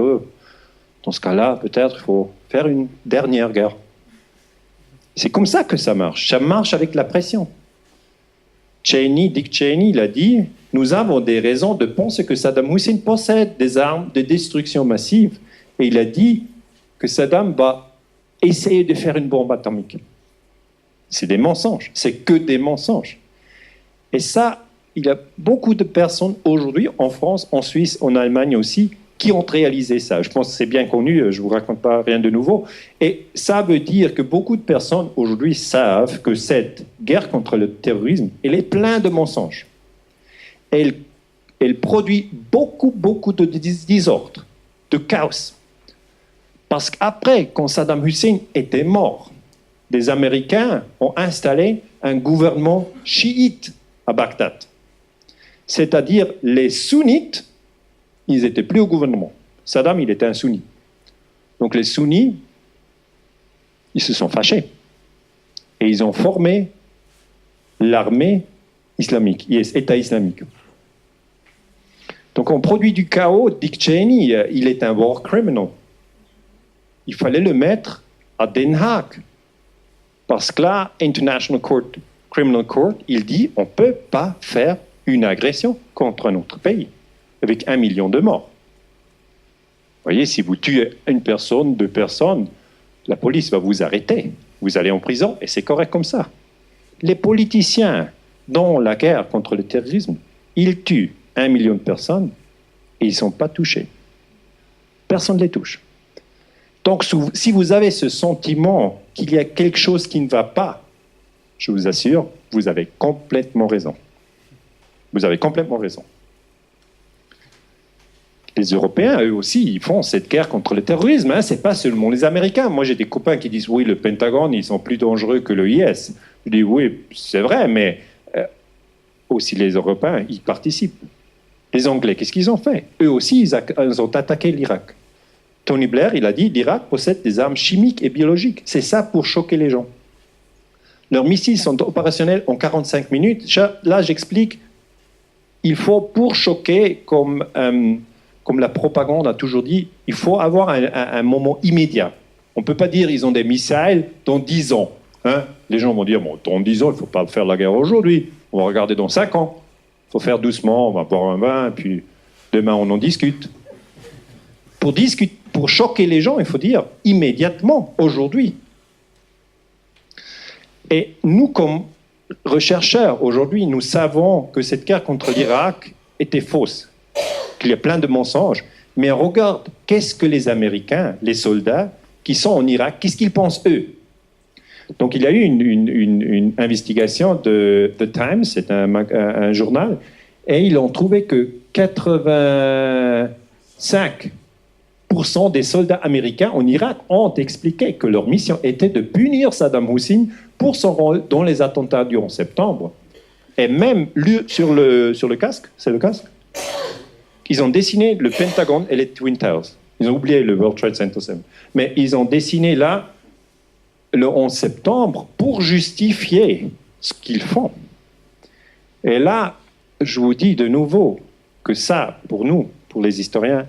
dans ce cas-là, peut-être il faut faire une dernière guerre. C'est comme ça que ça marche avec la pression. Dick Cheney, il a dit, nous avons des raisons de penser que Saddam Hussein possède des armes de destruction massive. Et il a dit que Saddam va essayer de faire une bombe atomique. C'est des mensonges, c'est que des mensonges. Et ça, il y a beaucoup de personnes aujourd'hui, en France, en Suisse, en Allemagne aussi, qui ont réalisé ça. Je pense que c'est bien connu, je ne vous raconte pas rien de nouveau. Et ça veut dire que beaucoup de personnes aujourd'hui savent que cette guerre contre le terrorisme, elle est pleine de mensonges. Elle produit beaucoup de désordre, de chaos. Parce qu'après, quand Saddam Hussein était mort, les Américains ont installé un gouvernement chiite à Bagdad. C'est-à-dire les sunnites, ils n'étaient plus au gouvernement. Saddam, il était un sunnite. Donc les sunnis, ils se sont fâchés. Et ils ont formé l'armée islamique, État islamique. Donc on produit du chaos. Dick Cheney, il est un war criminal. Il fallait le mettre à Den Haag. Parce que là, International Criminal Court, il dit on ne peut pas faire une agression contre un autre pays avec 1 million de morts. Vous voyez, si vous tuez une personne, 2 personnes, la police va vous arrêter. Vous allez en prison et c'est correct comme ça. Les politiciens, dans la guerre contre le terrorisme, ils tuent 1 million de personnes et ils ne sont pas touchés. Personne ne les touche. Donc, si vous avez ce sentiment qu'il y a quelque chose qui ne va pas, je vous assure, vous avez complètement raison. Vous avez complètement raison. Les Européens, eux aussi, ils font cette guerre contre le terrorisme. Ce n'est pas seulement les Américains. Moi, j'ai des copains qui disent, oui, le Pentagone, ils sont plus dangereux que le IS. Je dis, oui, c'est vrai, mais aussi les Européens, ils participent. Les Anglais, qu'est-ce qu'ils ont fait? Eux aussi, ils ont attaqué l'Irak. Tony Blair, il a dit, l'Irak possède des armes chimiques et biologiques. C'est ça pour choquer les gens. Leurs missiles sont opérationnels en 45 minutes. Là, j'explique, il faut, pour choquer, comme la propagande a toujours dit, il faut avoir un moment immédiat. On ne peut pas dire ils ont des missiles dans 10 ans. Hein? Les gens vont dire, bon, dans 10 ans, il ne faut pas faire la guerre aujourd'hui. On va regarder dans 5 ans. Il faut faire doucement, on va boire un vin, puis demain, on en discute. Pour choquer les gens, il faut dire immédiatement, aujourd'hui. Et nous, comme chercheurs, aujourd'hui, nous savons que cette guerre contre l'Irak était fausse, qu'il y a plein de mensonges. Mais on regarde, qu'est-ce que les Américains, les soldats qui sont en Irak, qu'est-ce qu'ils pensent, eux? Donc, il y a eu une investigation de The Times, c'est un journal, et ils ont trouvé que 85% 90% des soldats américains en Irak ont expliqué que leur mission était de punir Saddam Hussein pour son rôle dans les attentats du 11 septembre. Et même sur le casque, c'est le casque, ils ont dessiné le Pentagone et les Twin Towers. Ils ont oublié le World Trade Center 7. Mais ils ont dessiné là le 11 septembre pour justifier ce qu'ils font. Et là, je vous dis de nouveau que ça, pour nous, pour les historiens,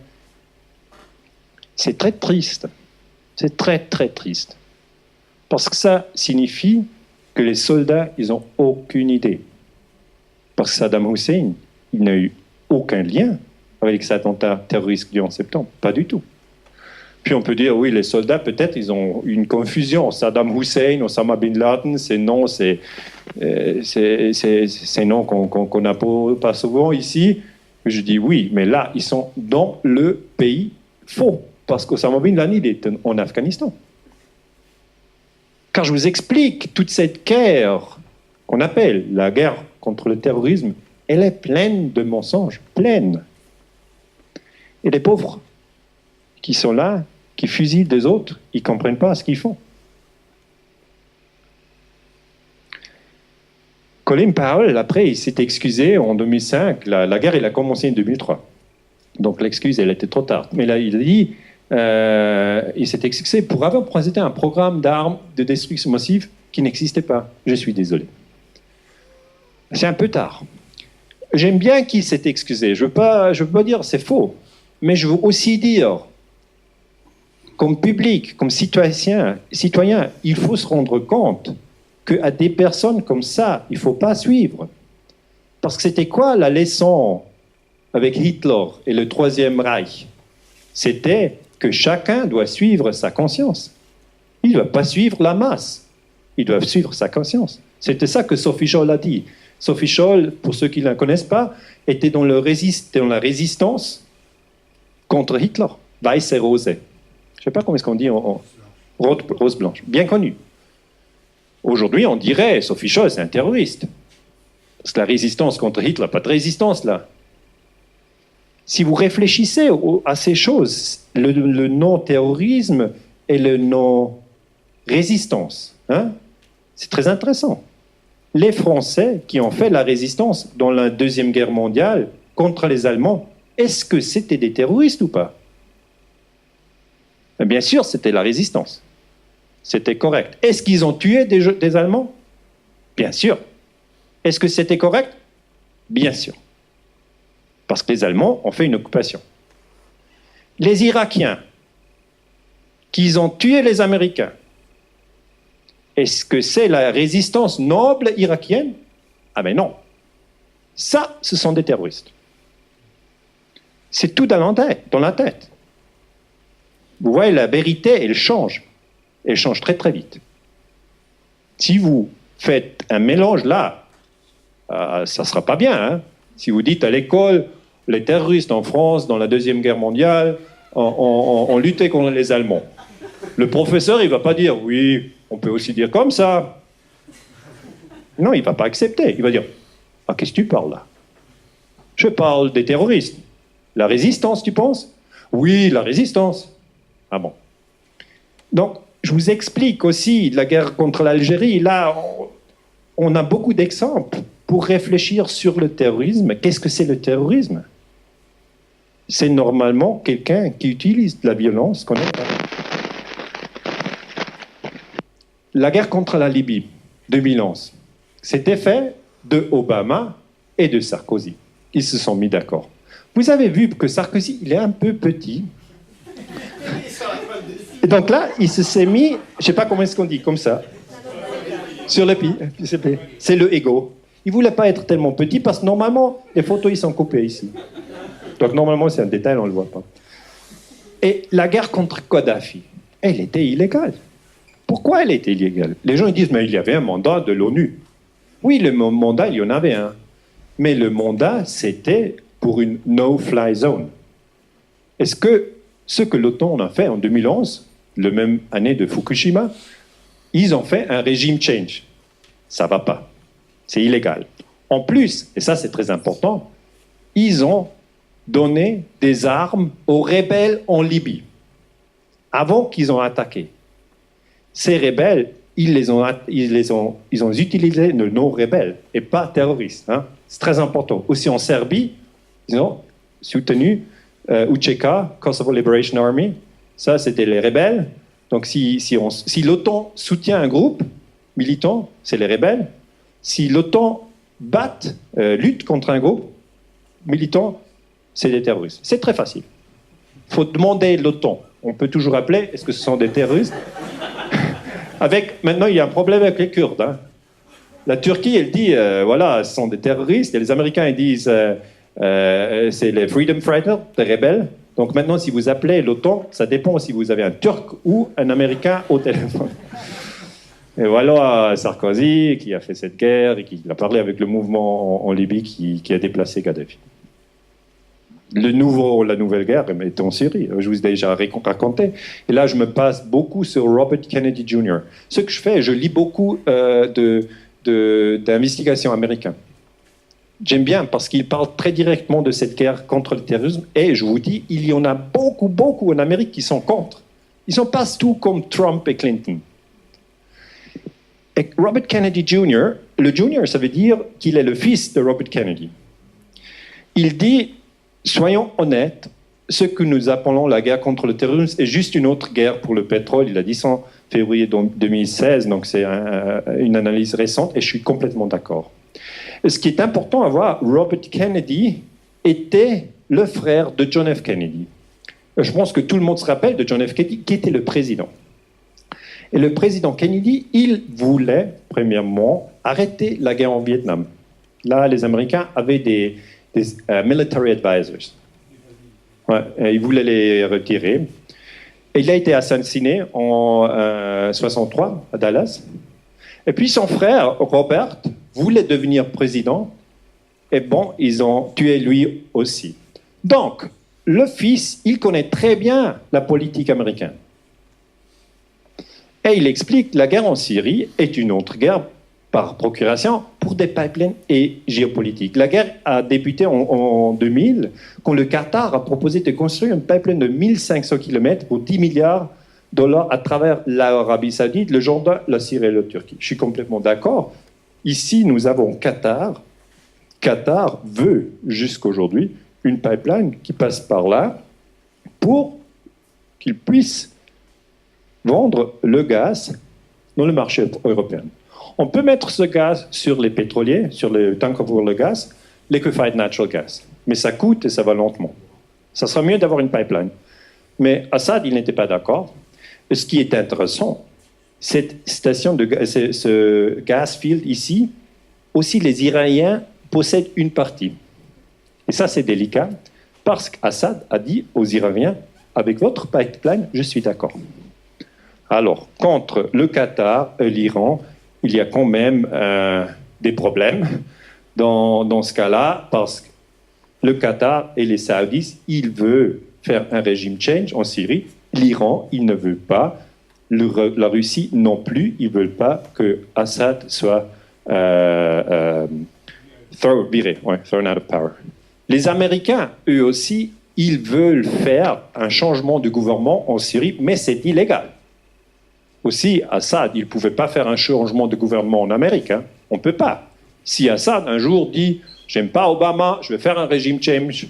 c'est très triste. C'est très, très triste. Parce que ça signifie que les soldats, ils n'ont aucune idée. Parce que Saddam Hussein, il n'a eu aucun lien avec cet attentat terroriste du 11 septembre. Pas du tout. Puis on peut dire, oui, les soldats, peut-être, ils ont une confusion. Saddam Hussein, Osama Bin Laden, ces noms, c'est noms qu'on n'a pas souvent ici. Je dis oui, mais là, ils sont dans le pays faux. Parce qu'Osama Bin Laden, il est en Afghanistan. Car je vous explique, toute cette guerre qu'on appelle la guerre contre le terrorisme, elle est pleine de mensonges, pleine. Et les pauvres qui sont là, qui fusillent des autres, ils ne comprennent pas ce qu'ils font. Colin Powell, après, il s'est excusé en 2005. La guerre, elle a commencé en 2003. Donc l'excuse, elle était trop tard. Mais là, il a dit, il s'est excusé pour avoir présenté un programme d'armes de destruction massive qui n'existait pas. Je suis désolé. C'est un peu tard. J'aime bien qu'il s'est excusé. Je veux pas dire c'est faux. Mais je veux aussi dire, comme public, comme citoyen, il faut se rendre compte qu'à des personnes comme ça, il ne faut pas suivre. Parce que c'était quoi la leçon avec Hitler et le Troisième Reich? C'était que chacun doit suivre sa conscience. Il ne doit pas suivre la masse. Il doit suivre sa conscience. C'était ça que Sophie Scholl a dit. Sophie Scholl, pour ceux qui ne la connaissent pas, était dans la résistance contre Hitler. Weiße Rose. Je ne sais pas comment est-ce qu'on dit en rose blanche. Bien connu. Aujourd'hui, on dirait Sophie Scholl, c'est un terroriste. Parce que la résistance contre Hitler, pas de résistance là. Si vous réfléchissez à ces choses, le non-terrorisme et le non-résistance, hein, c'est très intéressant. Les Français qui ont fait la résistance dans la Deuxième Guerre mondiale contre les Allemands, est-ce que c'était des terroristes ou pas? Bien sûr, c'était la résistance. C'était correct. Est-ce qu'ils ont tué des Allemands? Bien sûr. Est-ce que c'était correct? Bien sûr. Parce que les Allemands ont fait une occupation. Les Irakiens, qu'ils ont tué les Américains, est-ce que c'est la résistance noble irakienne? Ah ben non. Ça, ce sont des terroristes. C'est tout dans la tête. Vous voyez, la vérité, elle change. Elle change très très vite. Si vous faites un mélange là, ça ne sera pas bien. Hein? Si vous dites à l'école, les terroristes en France, dans la Deuxième Guerre mondiale, ont lutté contre les Allemands. Le professeur, il ne va pas dire, oui, on peut aussi dire comme ça. Non, il ne va pas accepter. Il va dire, ah, qu'est-ce que tu parles là? Je parle des terroristes. La résistance, tu penses? Oui, la résistance. Ah bon. Donc, je vous explique aussi la guerre contre l'Algérie. Là, on a beaucoup d'exemples pour réfléchir sur le terrorisme. Qu'est-ce que c'est le terrorisme? C'est normalement quelqu'un qui utilise de la violence qu'on n'aime pas. La guerre contre la Libye, 2011, c'était fait de Obama et de Sarkozy. Ils se sont mis d'accord. Vous avez vu que Sarkozy, il est un peu petit. Et donc là, il se s'est mis, je ne sais pas comment est-ce qu'on dit, comme ça, sur le pied. C'est le ego. Il ne voulait pas être tellement petit parce que normalement, les photos, ils sont coupées ici. Donc normalement, c'est un détail, on ne le voit pas. Et la guerre contre Kadhafi, elle était illégale. Pourquoi elle était illégale? Les gens ils disent, mais il y avait un mandat de l'ONU. Oui, le mandat, il y en avait un. Mais le mandat, c'était pour une no-fly zone. Est-ce que ce que l'OTAN a fait en 2011, la même année de Fukushima, ils ont fait un régime change. Ça ne va pas. C'est illégal. En plus, et ça c'est très important, ils ont donné des armes aux rebelles en Libye. avant qu'ils ont attaqué. Ces rebelles, ils ont utilisé le nom rebelle et pas terroriste. Hein. C'est très important. Aussi en Serbie, ils ont soutenu UÇK, Kosovo Liberation Army. Ça, c'était les rebelles. Donc, si l'OTAN soutient un groupe militant, c'est les rebelles. Si l'OTAN lutte contre un groupe militant, c'est des terroristes. C'est très facile. Il faut demander l'OTAN. On peut toujours appeler, est-ce que ce sont des terroristes? Maintenant, il y a un problème avec les Kurdes. Hein. La Turquie, elle dit, voilà, ce sont des terroristes. Et les Américains, ils disent, c'est les Freedom Fighters, des rebelles. Donc maintenant, si vous appelez l'OTAN, ça dépend si vous avez un Turc ou un Américain au téléphone. Et voilà Sarkozy qui a fait cette guerre et qui a parlé avec le mouvement en Libye qui a déplacé Kadhafi. La nouvelle guerre est en Syrie, je vous ai déjà raconté. Et là, je me passe beaucoup sur Robert Kennedy Jr. Ce que je fais, je lis beaucoup d'investigations américaines. J'aime bien parce qu'il parle très directement de cette guerre contre le terrorisme. Et je vous dis, il y en a beaucoup en Amérique qui sont contre. Ils sont pas tous comme Trump et Clinton. Et Robert Kennedy Jr., le Jr., ça veut dire qu'il est le fils de Robert Kennedy. Il dit, soyons honnêtes, ce que nous appelons la guerre contre le terrorisme est juste une autre guerre pour le pétrole. Il a dit ça en février 2016, donc c'est une analyse récente, et je suis complètement d'accord. Ce qui est important à voir, Robert Kennedy était le frère de John F. Kennedy. Je pense que tout le monde se rappelle de John F. Kennedy, qui était le président. Et le président Kennedy, il voulait, premièrement, arrêter la guerre en Vietnam. Là, les Américains avaient des military advisors. Ouais, il voulait les retirer. Et il a été assassiné en 1963 à Dallas. Et puis son frère, Robert, voulait devenir président. Et bon, ils ont tué lui aussi. Donc, le fils, il connaît très bien la politique américaine. Et il explique que la guerre en Syrie est une autre guerre par procuration pour des pipelines et géopolitiques. La guerre a débuté en 2000 quand le Qatar a proposé de construire une pipeline de 1500 km pour 10 milliards de dollars à travers l'Arabie Saoudite, le Jourdain, la Syrie et la Turquie. Je suis complètement d'accord. Ici, nous avons Qatar. Qatar veut jusqu'aujourd'hui une pipeline qui passe par là pour qu'il puisse vendre le gaz dans le marché européen. On peut mettre ce gaz sur les pétroliers, sur les tanks pour le gaz, liquefied natural gas. Mais ça coûte et ça va lentement. Ça sera mieux d'avoir une pipeline. Mais Assad, il n'était pas d'accord. Et ce qui est intéressant, cette station ce gas field ici, aussi les Iraniens possèdent une partie. Et ça, c'est délicat, parce qu'Assad a dit aux Iraniens, avec votre pipeline, je suis d'accord. Alors, contre le Qatar et l'Iran, il y a quand même des problèmes dans ce cas-là, parce que le Qatar et les Saoudis, ils veulent faire un régime change en Syrie. L'Iran, il ne veut pas. La Russie non plus, ils ne veulent pas que Assad soit viré, thrown out of power. Les Américains, eux aussi, ils veulent faire un changement de gouvernement en Syrie, mais c'est illégal. Aussi, Assad, il ne pouvait pas faire un changement de gouvernement en Amérique. Hein. On ne peut pas. Si Assad, un jour, dit « J'aime pas Obama, je vais faire un régime change,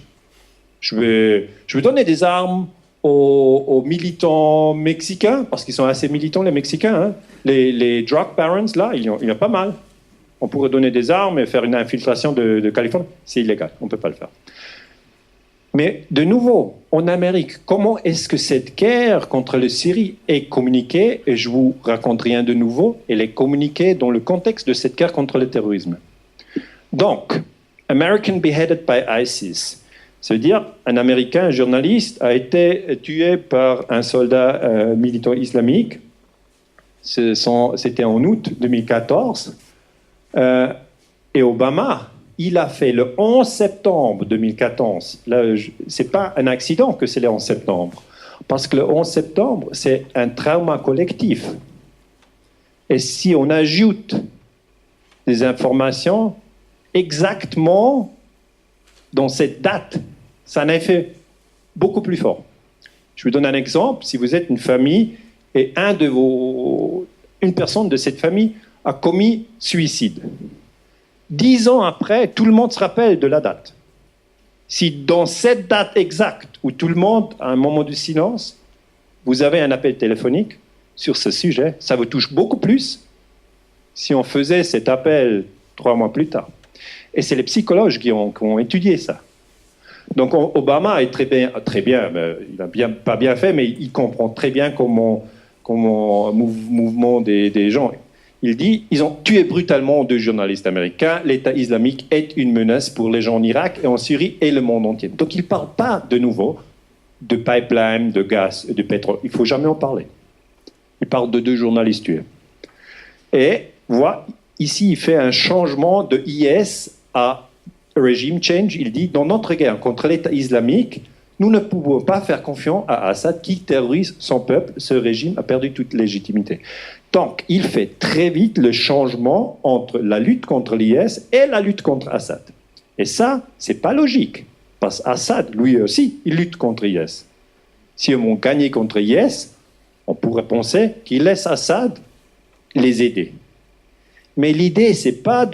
je vais donner des armes aux militants mexicains, parce qu'ils sont assez militants, les Mexicains. Hein. Les drug barons, là, il y en a pas mal. On pourrait donner des armes et faire une infiltration de Californie. C'est illégal, on ne peut pas le faire. Mais de nouveau, en Amérique, comment est-ce que cette guerre contre la Syrie est communiquée? Et je vous raconte rien de nouveau. Elle est communiquée dans le contexte de cette guerre contre le terrorisme. Donc, American beheaded by ISIS. Ça veut dire un Américain, un journaliste, a été tué par un soldat militant islamique. C'était en août 2014. Et Obama, il a fait le 11 septembre 2014. Ce n'est pas un accident que c'est le 11 septembre. Parce que le 11 septembre, c'est un trauma collectif. Et si on ajoute des informations exactement dans cette date, ça a un effet beaucoup plus fort. Je vous donne un exemple. Si vous êtes une famille et une personne de cette famille a commis suicide, 10 ans après, tout le monde se rappelle de la date. Si dans cette date exacte où tout le monde a un moment de silence, vous avez un appel téléphonique sur ce sujet, ça vous touche beaucoup plus si on faisait cet appel 3 mois plus tard. Et c'est les psychologues qui ont étudié ça. Donc Obama est très bien, il n'a pas bien fait, mais il comprend très bien comment mouvement des gens. Il dit, ils ont tué brutalement 2 journalistes américains, l'État islamique est une menace pour les gens en Irak et en Syrie et le monde entier. Donc il ne parle pas de nouveau de pipeline, de gaz, de pétrole. Il ne faut jamais en parler. Il parle de 2 journalistes tués. Et voilà, ici, il fait un changement de IS à regime change. Il dit, dans notre guerre contre l'État islamique, nous ne pouvons pas faire confiance à Assad qui terrorise son peuple. Ce régime a perdu toute légitimité. Donc, il fait très vite le changement entre la lutte contre l'IS et la lutte contre Assad. Et ça, c'est pas logique. Parce qu'Assad, lui aussi, il lutte contre IS. Si on gagne contre IS, on pourrait penser qu'il laisse Assad les aider. Mais l'idée, c'est pas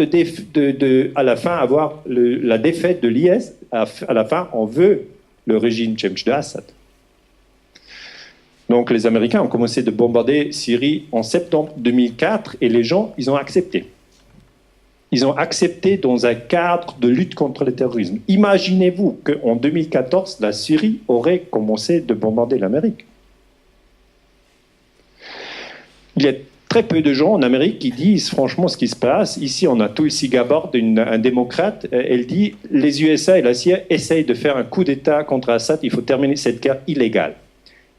à la fin avoir la défaite de l'IS. À la fin, on veut le régime change de Assad. Donc les Américains ont commencé de bombarder Syrie en septembre 2004 et les gens, ils ont accepté. Ils ont accepté dans un cadre de lutte contre le terrorisme. Imaginez-vous qu'en 2014, la Syrie aurait commencé de bombarder l'Amérique. Il y a très peu de gens en Amérique qui disent franchement ce qui se passe. Ici, on a Tulsi Gabbard, un démocrate. Elle dit les USA et la CIA essayent de faire un coup d'État contre Assad. Il faut terminer cette guerre illégale.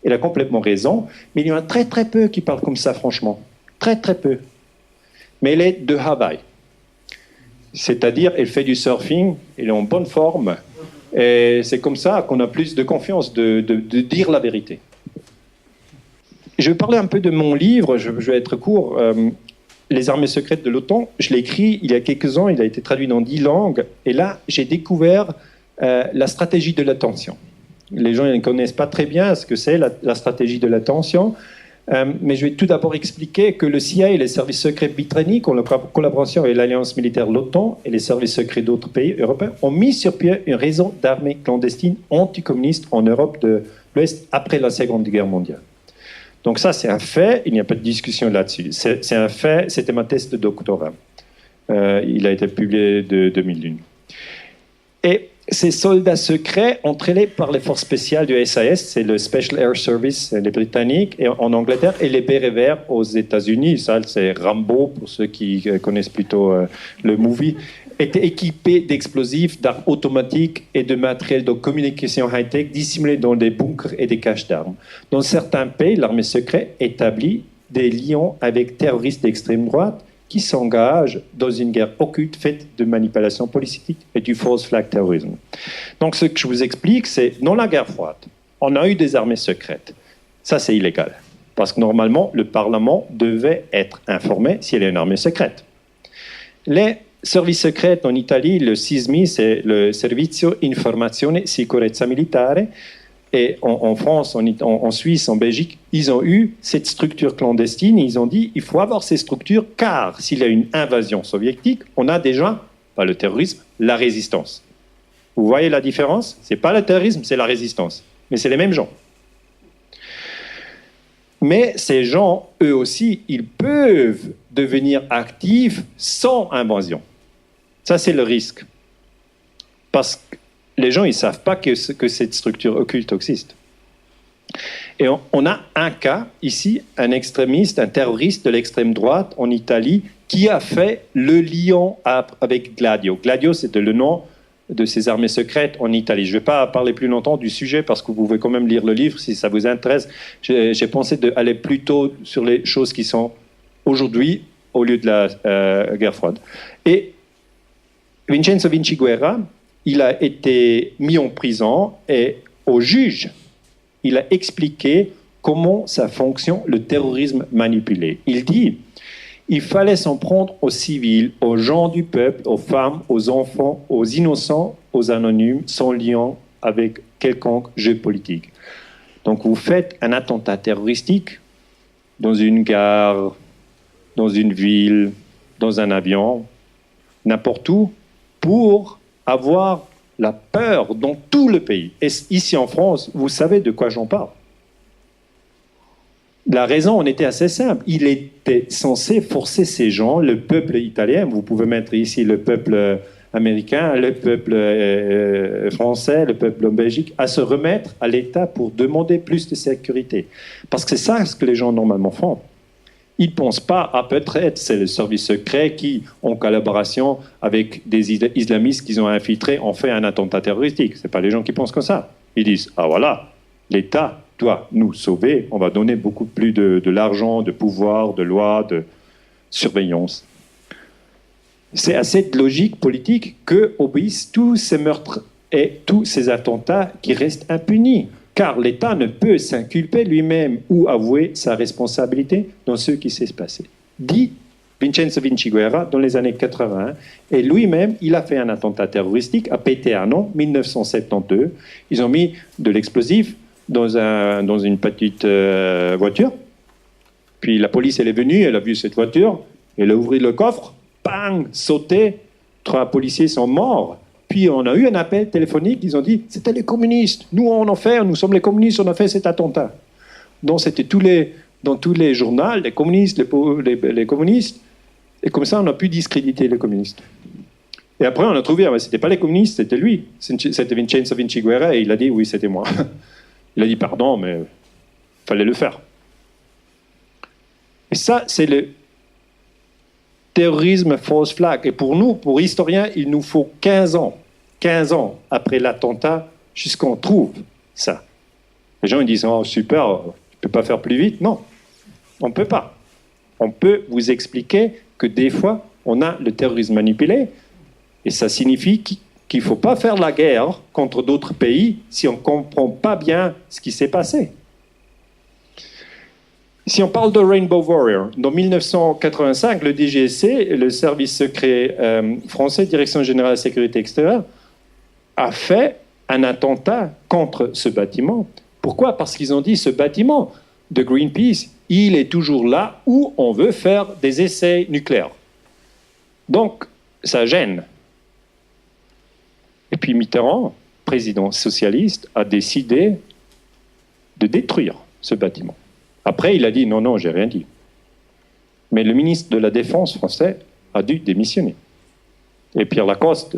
Elle a complètement raison, mais il y en a très très peu qui parlent comme ça, franchement. Très très peu. Mais elle est de Hawaï. C'est-à-dire, elle fait du surfing, elle est en bonne forme. Et c'est comme ça qu'on a plus de confiance de dire la vérité. Je vais parler un peu de mon livre, je vais être court. Les armées secrètes de l'OTAN, je l'ai écrit il y a quelques ans, il a été traduit dans 10 langues. Et là, j'ai découvert la stratégie de l'attention. Les gens ne connaissent pas très bien ce que c'est la stratégie de l'attention, mais je vais tout d'abord expliquer que le CIA et les services secrets britanniques, en collaboration avec l'alliance militaire l'OTAN et les services secrets d'autres pays européens, ont mis sur pied un réseau d'armées clandestines anticommunistes en Europe de l'Ouest après la Seconde Guerre mondiale. Donc ça, c'est un fait, il n'y a pas de discussion là-dessus. C'est un fait, c'était ma thèse de doctorat. Il a été publié de 2001. Et ces soldats secrets, entraînés par les forces spéciales du SAS, c'est le Special Air Service, les Britanniques, et en Angleterre, et les Bérets Verts aux États-Unis, ça c'est Rambo, pour ceux qui connaissent plutôt le movie, étaient équipés d'explosifs, d'armes automatiques et de matériel de communication high-tech dissimulés dans des bunkers et des caches d'armes. Dans certains pays, l'armée secrète établit des liens avec terroristes d'extrême droite qui s'engagent dans une guerre occulte faite de manipulation politique et du false flag terrorisme. Donc ce que je vous explique, c'est dans la guerre froide, on a eu des armées secrètes. Ça, c'est illégal. Parce que normalement, le Parlement devait être informé s'il y a une armée secrète. Les services secrets en Italie, le SISMI, c'est le Servizio Informazione Sicurezza Militare. Et en France, en Suisse, en Belgique, ils ont eu cette structure clandestine. Ils ont dit il faut avoir ces structures car s'il y a une invasion soviétique, on a déjà, pas le terrorisme, la résistance. Vous voyez la différence? Ce n'est pas le terrorisme, c'est la résistance. Mais c'est les mêmes gens. Mais ces gens, eux aussi, ils peuvent devenir actifs sans invasion. Ça, c'est le risque. Parce que les gens, ils ne savent pas que cette structure occulte existe. Et on a un cas ici, un extrémiste, un terroriste de l'extrême droite en Italie qui a fait le lien avec Gladio. Gladio, c'était le nom de ces armées secrètes en Italie. Je ne vais pas parler plus longtemps du sujet parce que vous pouvez quand même lire le livre si ça vous intéresse. J'ai pensé d'aller plutôt sur les choses qui sont aujourd'hui au lieu de la guerre froide. Et Vincenzo Vinciguerra, il a été mis en prison et au juge, il a expliqué comment ça fonctionne, le terrorisme manipulé. Il dit il fallait s'en prendre aux civils, aux gens du peuple, aux femmes, aux enfants, aux innocents, aux anonymes, sans lien avec quelconque jeu politique. Donc vous faites un attentat terroristique dans une gare, dans une ville, dans un avion, n'importe où, pour avoir la peur dans tout le pays. Et ici en France, vous savez de quoi j'en parle. La raison en était assez simple. Il était censé forcer ces gens, le peuple italien, vous pouvez mettre ici le peuple américain, le peuple français, le peuple en Belgique, à se remettre à l'État pour demander plus de sécurité. Parce que c'est ça ce que les gens normalement font. Ils ne pensent pas à peut-être c'est le service secret qui, en collaboration avec des islamistes qu'ils ont infiltrés, ont fait un attentat terroristique. Ce n'est pas les gens qui pensent comme ça. Ils disent, ah voilà, l'État doit nous sauver, on va donner beaucoup plus de l'argent, de pouvoir, de loi, de surveillance. C'est à cette logique politique que obéissent tous ces meurtres et tous ces attentats qui restent impunis. Car l'État ne peut s'inculper lui-même ou avouer sa responsabilité dans ce qui s'est passé. Dit Vincenzo Vinciguerra dans les années 80, et lui-même, il a fait un attentat terroristique à Péteano, 1972. Ils ont mis de l'explosif dans une petite voiture. Puis la police, elle est venue, elle a vu cette voiture, elle a ouvert le coffre, bang, sauté, 3 policiers sont morts. Puis on a eu un appel téléphonique, ils ont dit « C'était les communistes, nous on en fait, nous sommes les communistes, on a fait cet attentat. » Donc c'était dans tous les journaux, les communistes, les communistes, et comme ça on a pu discréditer les communistes. Et après on a trouvé, ah, c'était pas les communistes, c'était lui, c'était Vincenzo Vinciguerra, et il a dit « Oui, c'était moi. » Il a dit « Pardon, mais il fallait le faire. » Et ça, c'est le terrorisme false flag. Et pour nous, pour historiens, il nous faut 15 ans après l'attentat jusqu'on trouve ça. Les gens ils disent « Oh, super, tu ne peux pas faire plus vite ?» Non, on ne peut pas. On peut vous expliquer que des fois, on a le terrorisme manipulé, et ça signifie qu'il ne faut pas faire la guerre contre d'autres pays si on ne comprend pas bien ce qui s'est passé. Si on parle de Rainbow Warrior, dans 1985, le DGSE, le service secret français, Direction générale de la sécurité extérieure, a fait un attentat contre ce bâtiment. Pourquoi ? Parce qu'ils ont dit ce bâtiment de Greenpeace, il est toujours là où on veut faire des essais nucléaires. Donc, ça gêne. Et puis Mitterrand, président socialiste, a décidé de détruire ce bâtiment. Après, il a dit « Non, non, j'ai rien dit ». Mais le ministre de la Défense français a dû démissionner. Et Pierre Lacoste,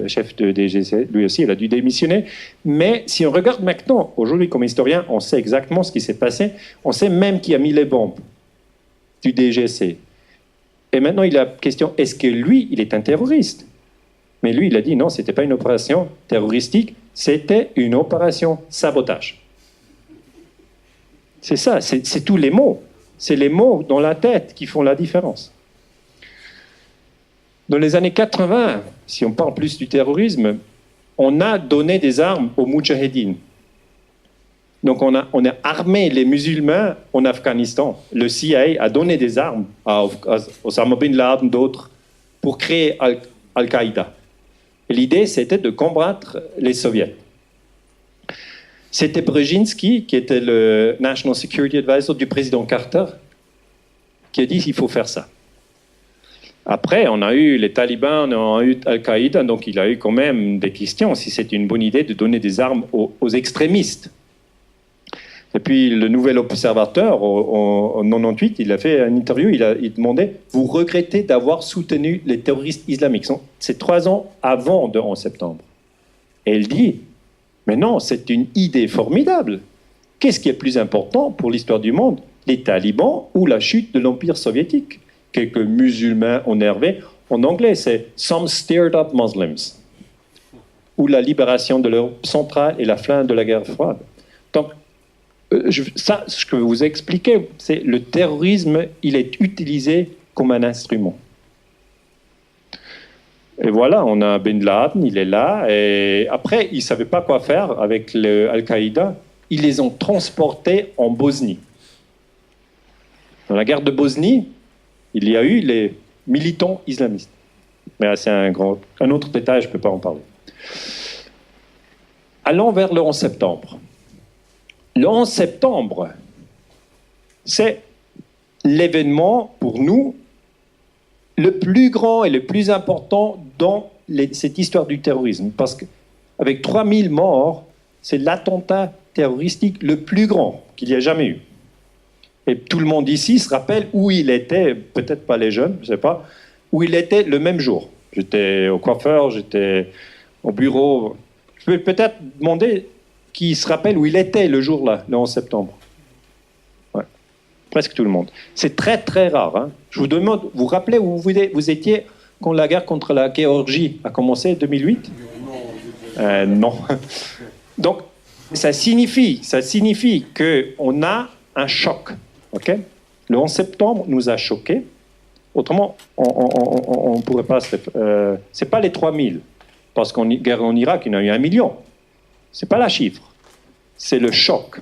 chef de DGC, lui aussi, il a dû démissionner. Mais si on regarde maintenant, aujourd'hui, comme historien, on sait exactement ce qui s'est passé. On sait même qui a mis les bombes du DGC. Et maintenant, il a la question, est-ce que lui, il est un terroriste ? Mais lui, il a dit non, ce n'était pas une opération terroristique, c'était une opération sabotage. C'est ça, c'est tous les mots. C'est les mots dans la tête qui font la différence. Dans les années 80, si on parle plus du terrorisme, on a donné des armes aux Moudjahidines. Donc on a armé les musulmans en Afghanistan. Le CIA a donné des armes à Osama Bin Laden, d'autres, pour créer Al-Qaïda. Et l'idée, c'était de combattre les soviets. C'était Brzezinski, qui était le National Security Advisor du président Carter, qui a dit qu'il faut faire ça. Après, on a eu les talibans, on a eu Al-Qaïda, donc il a eu quand même des questions si c'était une bonne idée de donner des armes aux extrémistes. Et puis le nouvel observateur, en 98, il a fait une interview, il demandait « Vous regrettez d'avoir soutenu les terroristes islamiques ?» C'est 3 ans avant le 11 septembre. Et il dit « Mais non, c'est une idée formidable. Qu'est-ce qui est plus important pour l'histoire du monde, les talibans ou la chute de l'Empire soviétique ?» Quelques musulmans énervés. En anglais, c'est « Some stirred up Muslims » ou la libération de l'Europe centrale et la fin de la guerre froide. Donc, ça, ce que je vous ai expliqué, c'est le terrorisme, il est utilisé comme un instrument. Et voilà, on a Ben Laden, il est là, et après, ils ne savaient pas quoi faire avec Al-Qaïda. Ils les ont transportés en Bosnie. Dans la guerre de Bosnie, il y a eu les militants islamistes. Mais c'est un autre détail, je ne peux pas en parler. Allons vers le 11 septembre. Le 11 septembre, c'est l'événement pour nous le plus grand et le plus important dans cette histoire du terrorisme. Parce qu'avec 3000 morts, c'est l'attentat terroristique le plus grand qu'il y a jamais eu. Et tout le monde ici se rappelle où il était, peut-être pas les jeunes, je ne sais pas, où il était le même jour. J'étais au coiffeur, j'étais au bureau. Je peux peut-être demander qui se rappelle où il était le jour-là, le 11 septembre. Ouais. Presque tout le monde. C'est très très rare. Hein. Je vous demande, vous vous rappelez où vous étiez quand la guerre contre la Géorgie a commencé en 2008 ? Non. Donc, ça signifie qu'on a un choc. Okay? Le 11 septembre nous a choqués. Autrement, on ne pourrait pas... c'est pas les 3000. Parce qu'en guerre en Irak, il y en a eu 1 million. Ce n'est pas la chiffre. C'est le choc.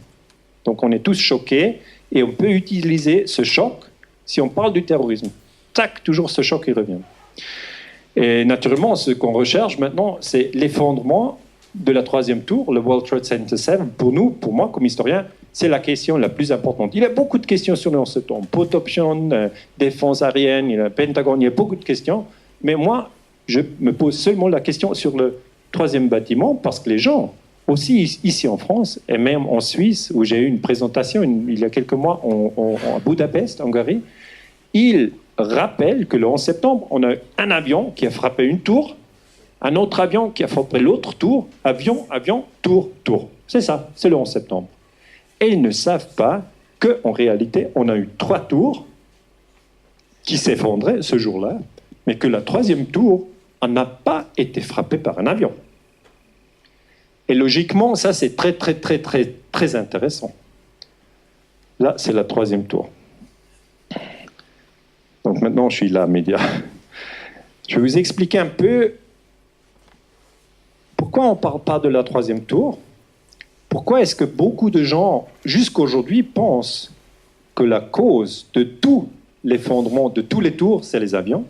Donc on est tous choqués et on peut utiliser ce choc si on parle du terrorisme. Tac, toujours ce choc qui revient. Et naturellement, ce qu'on recherche maintenant, c'est l'effondrement de la 3e tour, le World Trade Center 7. Pour nous, pour moi, comme historien, c'est la question la plus importante. Il y a beaucoup de questions sur le 11 septembre. Pot option, défense aérienne, il y a le Pentagone, il y a beaucoup de questions. Mais moi, je me pose seulement la question sur le 3e bâtiment parce que les gens, aussi ici en France et même en Suisse, où j'ai eu une présentation il y a quelques mois à Budapest, en Hongrie, ils rappellent que le 11 septembre, on a un avion qui a frappé une tour, un autre avion qui a frappé l'autre tour, avion, tour, tour. C'est ça, c'est le 11 septembre. Et ils ne savent pas qu'en réalité, on a eu 3 tours qui s'effondraient ce jour-là, mais que la 3e tour n'a pas été frappée par un avion. Et logiquement, ça, c'est très, très, très, très, très intéressant. Là, c'est la 3e tour. Donc maintenant, je suis là, média. Je vais vous expliquer un peu pourquoi on ne parle pas de la 3e tour. Pourquoi est-ce que beaucoup de gens, jusqu'aujourd'hui, pensent que la cause de tout l'effondrement de tous les tours, c'est les avions,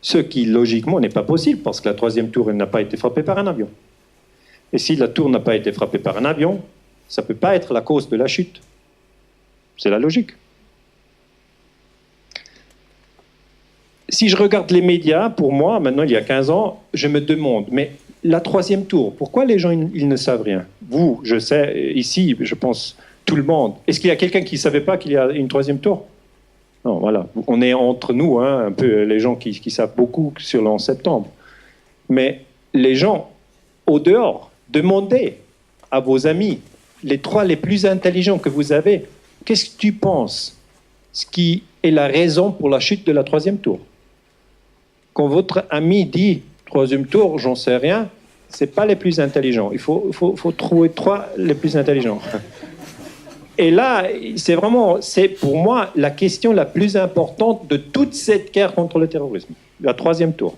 ce qui, logiquement, n'est pas possible, parce que la 3e tour, elle n'a pas été frappée par un avion. Et si la tour n'a pas été frappée par un avion, ça ne peut pas être la cause de la chute. C'est la logique. Si je regarde les médias, pour moi, maintenant, il y a 15 ans, je me demande, mais la 3e tour, pourquoi les gens ils ne savent rien? Vous, je sais, ici, je pense, tout le monde. Est-ce qu'il y a quelqu'un qui ne savait pas qu'il y a une 3e tour? Non, voilà. On est entre nous, hein, un peu les gens qui savent beaucoup sur le 11 septembre. Mais les gens, au dehors, demandez à vos amis, les 3 les plus intelligents que vous avez, qu'est-ce que tu penses? Ce qui est la raison pour la chute de la 3e tour. Quand votre ami dit 3e tour, j'en sais rien, ce n'est pas les plus intelligents. Il faut trouver 3 les plus intelligents. Et là, c'est pour moi la question la plus importante de toute cette guerre contre le terrorisme, la 3e tour.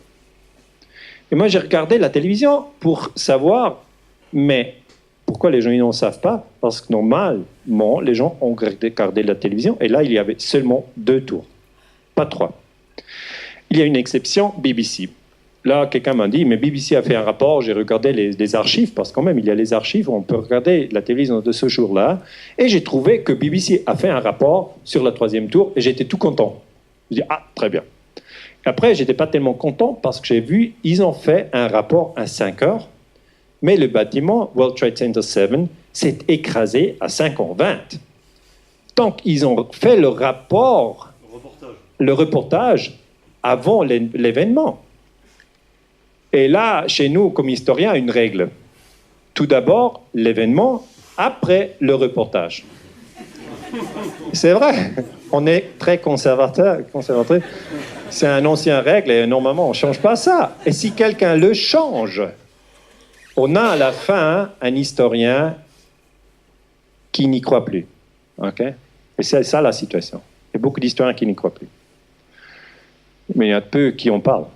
Et moi, j'ai regardé la télévision pour savoir, mais pourquoi les gens n'en savent pas? Parce que normalement, les gens ont regardé la télévision, et là, il y avait seulement 2 tours, pas 3. Il y a une exception, BBC. Là, quelqu'un m'a dit, mais BBC a fait un rapport, j'ai regardé les archives, parce que quand même, il y a les archives, on peut regarder la télévision de ce jour-là, et j'ai trouvé que BBC a fait un rapport sur la 3e tour, et j'étais tout content. Je dis, ah, très bien. Après, je n'étais pas tellement content, parce que j'ai vu, ils ont fait un rapport à 5 heures, mais le bâtiment, World Trade Center 7, s'est écrasé à 5h20. Donc, ils ont fait le rapport, le reportage, avant l'événement. Et là, chez nous, comme historiens, une règle. Tout d'abord, l'événement, après le reportage. C'est vrai, on est très conservateur. C'est une ancienne règle et normalement, on ne change pas ça. Et si quelqu'un le change, on a à la fin un historien qui n'y croit plus. Okay? Et c'est ça la situation. Il y a beaucoup d'historiens qui n'y croient plus. Mais il y a peu qui en parlent.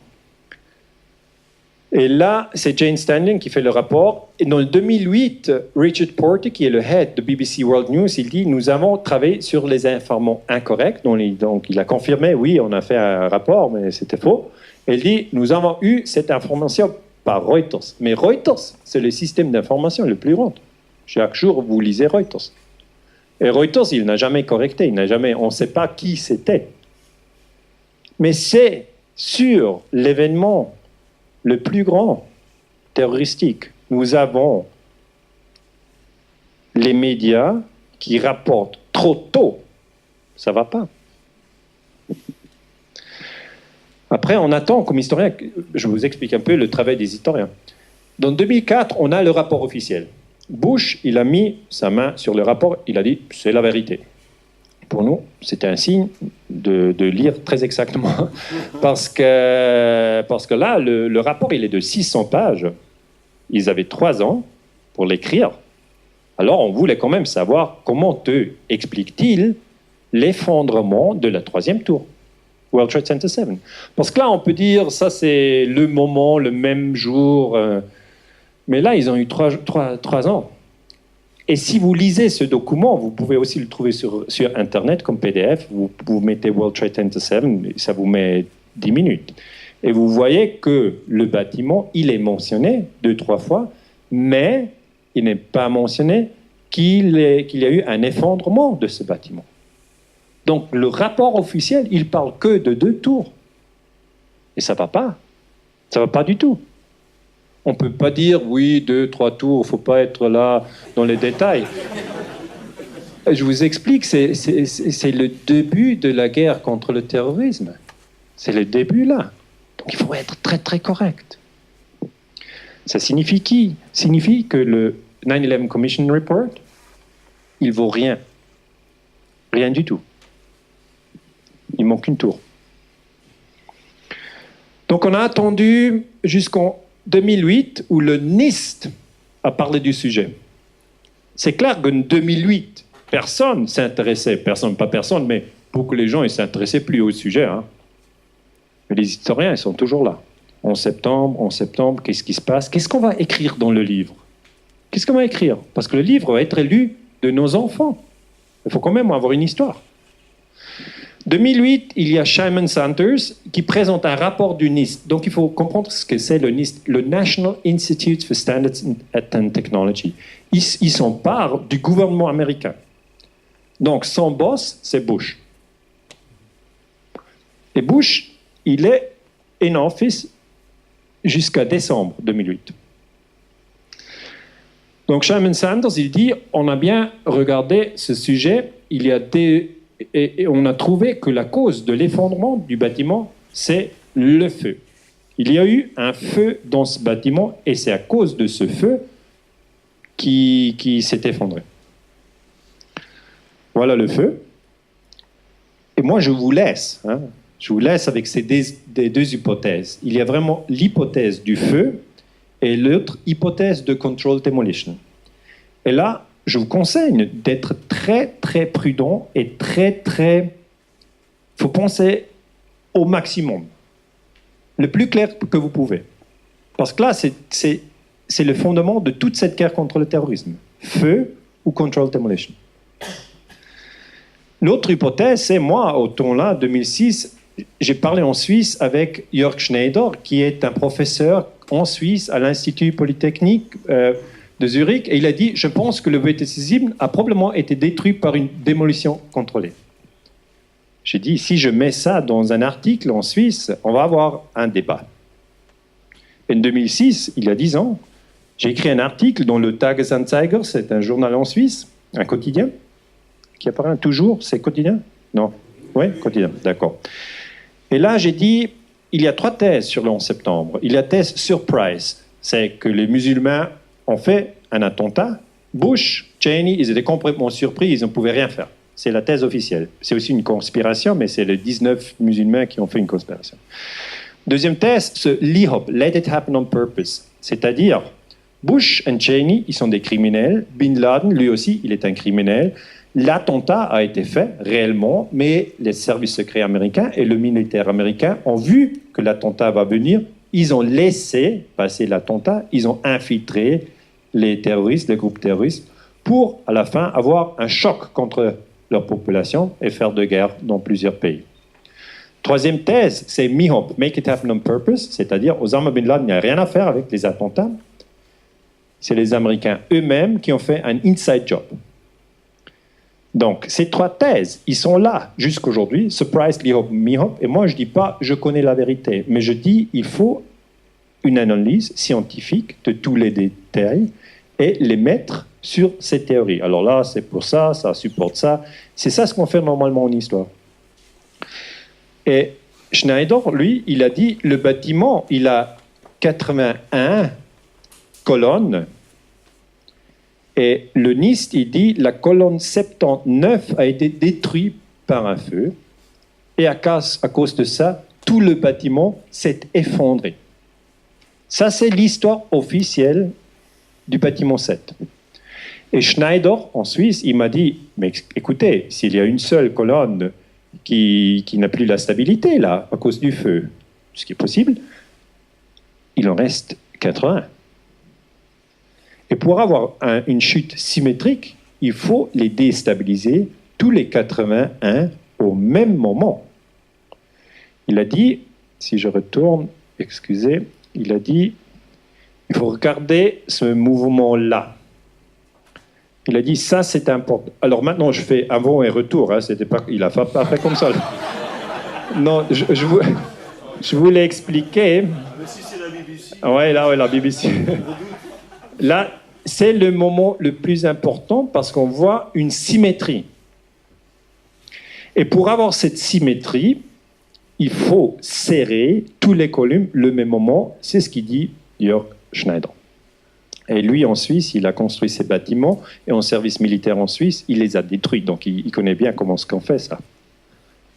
Et là, c'est Jane Standing qui fait le rapport. Et dans le 2008, Richard Porter, qui est le head de BBC World News, il dit « Nous avons travaillé sur les informations incorrectes. » Donc, il a confirmé « Oui, on a fait un rapport, mais c'était faux. » Et il dit « Nous avons eu cette information par Reuters. » Mais Reuters, c'est le système d'information le plus grand. Chaque jour, vous lisez Reuters. Et Reuters, il n'a jamais correcté, on ne sait pas qui c'était. Mais c'est sur l'événement le plus grand terroristique. Nous avons les médias qui rapportent trop tôt. Ça ne va pas. Après, on attend, comme historien, je vous explique un peu le travail des historiens. Dans 2004, on a le rapport officiel. Bush, il a mis sa main sur le rapport, il a dit « c'est la vérité ». Pour nous, c'était un signe de lire très exactement. Parce que là, le rapport, il est de 600 pages. Ils avaient 3 ans pour l'écrire. Alors, on voulait quand même savoir comment te explique-t-il l'effondrement de la 3e tour, World Trade Center 7. Parce que là, on peut dire, ça c'est le moment, le même jour. Mais là, ils ont eu 3 ans. Et si vous lisez ce document, vous pouvez aussi le trouver sur Internet comme PDF. Vous mettez World Trade Center 7, ça vous met 10 minutes. Et vous voyez que le bâtiment, il est mentionné 2-3 fois, mais il n'est pas mentionné qu'il y a eu un effondrement de ce bâtiment. Donc le rapport officiel, il parle que de 2 tours. Et ça ne va pas. Ça ne va pas du tout. On ne peut pas dire, oui, 2-3 tours, il ne faut pas être là dans les détails. Je vous explique, c'est le début de la guerre contre le terrorisme. C'est le début là. Donc il faut être très très correct. Ça signifie qui? Signifie que le 9/11 Commission Report, il vaut rien. Rien du tout. Il manque une tour. Donc on a attendu jusqu'en 2008 où le NIST a parlé du sujet. C'est clair qu'en 2008, personne s'intéressait, pas personne, mais beaucoup de gens ne s'intéressaient plus au sujet. Hein. Mais les historiens, ils sont toujours là. En septembre, qu'est-ce qui se passe? Qu'est-ce qu'on va écrire dans le livre? Qu'est-ce qu'on va écrire? Parce que le livre va être lu de nos enfants. Il faut quand même avoir une histoire. 2008, il y a Shimon Sanders qui présente un rapport du NIST. Donc, il faut comprendre ce que c'est le NIST, le National Institute for Standards and Technology. Ils sont part du gouvernement américain. Donc, son boss, c'est Bush. Et Bush, il est in office jusqu'à décembre 2008. Donc, Shimon Sanders, il dit, on a bien regardé ce sujet, et on a trouvé que la cause de l'effondrement du bâtiment, c'est le feu. Il y a eu un feu dans ce bâtiment et c'est à cause de ce feu qui s'est effondré. Voilà le feu. Et moi, je vous laisse avec ces deux hypothèses. Il y a vraiment l'hypothèse du feu et l'autre hypothèse de control demolition. Et là, je vous conseille d'être très, très prudent et il faut penser au maximum. Le plus clair que vous pouvez. Parce que là, c'est le fondement de toute cette guerre contre le terrorisme. Feu ou control demolition. L'autre hypothèse, c'est moi, au temps-là, 2006, j'ai parlé en Suisse avec Jörg Schneider, qui est un professeur en Suisse à l'Institut Polytechnique de Zurich, et il a dit, je pense que le BTCisme a probablement été détruit par une démolition contrôlée. J'ai dit, si je mets ça dans un article en Suisse, on va avoir un débat. En 2006, il y a 10 ans, j'ai écrit un article dans le Tagesanzeiger, c'est un journal en Suisse, un quotidien, qui apparaît toujours, c'est quotidien? Non? Oui, quotidien, d'accord. Et là, j'ai dit, il y a 3 thèses sur le 11 septembre. Il y a la thèse surprise, c'est que les musulmans ont fait un attentat. Bush, Cheney, ils étaient complètement surpris, ils ne pouvaient rien faire. C'est la thèse officielle. C'est aussi une conspiration, mais c'est les 19 musulmans qui ont fait une conspiration. Deuxième thèse, c'est l'IHOP, Let It Happen on Purpose. C'est-à-dire, Bush et Cheney, ils sont des criminels. Bin Laden, lui aussi, il est un criminel. L'attentat a été fait réellement, mais les services secrets américains et le militaire américain ont vu que l'attentat va venir. Ils ont laissé passer l'attentat, ils ont infiltré les terroristes, les groupes terroristes, pour, à la fin, avoir un choc contre leur population et faire de guerre dans plusieurs pays. Troisième thèse, c'est MIHOP, Make It Happen on Purpose, c'est-à-dire Osama Bin Laden n'a rien à faire avec les attentats. C'est les Américains eux-mêmes qui ont fait un inside job. Donc, ces trois thèses, ils sont là jusqu'aujourd'hui, surprise, lihop, mihop, et moi je dis pas je connais la vérité, mais je dis il faut une analyse scientifique de tous les détails et les mettre sur ces théories. Alors là, c'est pour ça, ça supporte ça. C'est ça ce qu'on fait normalement en histoire. Et Schneider, lui, il a dit le bâtiment, il a 81 colonnes. Et le NIST, il dit la colonne 79 a été détruite par un feu. Et à cause de ça, tout le bâtiment s'est effondré. Ça, c'est l'histoire officielle du bâtiment 7. Et Schneider, en Suisse, il m'a dit, mais écoutez, s'il y a une seule colonne qui n'a plus la stabilité, là, à cause du feu, ce qui est possible, il en reste 80. Et pour avoir une chute symétrique, il faut les déstabiliser tous les 81 au même moment. Il a dit, si je retourne, excusez, il a dit, il faut regarder ce mouvement-là. Il a dit, ça c'est important. Alors maintenant, je fais avant et retour. Hein, c'était pas, il a pas fait comme ça. Non, je voulais expliquer. Mais si c'est la BBC. Ouais, la BBC. Là, c'est le moment le plus important parce qu'on voit une symétrie. Et pour avoir cette symétrie, il faut serrer tous les colonnes le même moment. C'est ce qu'il dit Jörg Schneider. Et lui, en Suisse, il a construit ces bâtiments, et en service militaire en Suisse, il les a détruits. Donc, il connaît bien comment on fait ça.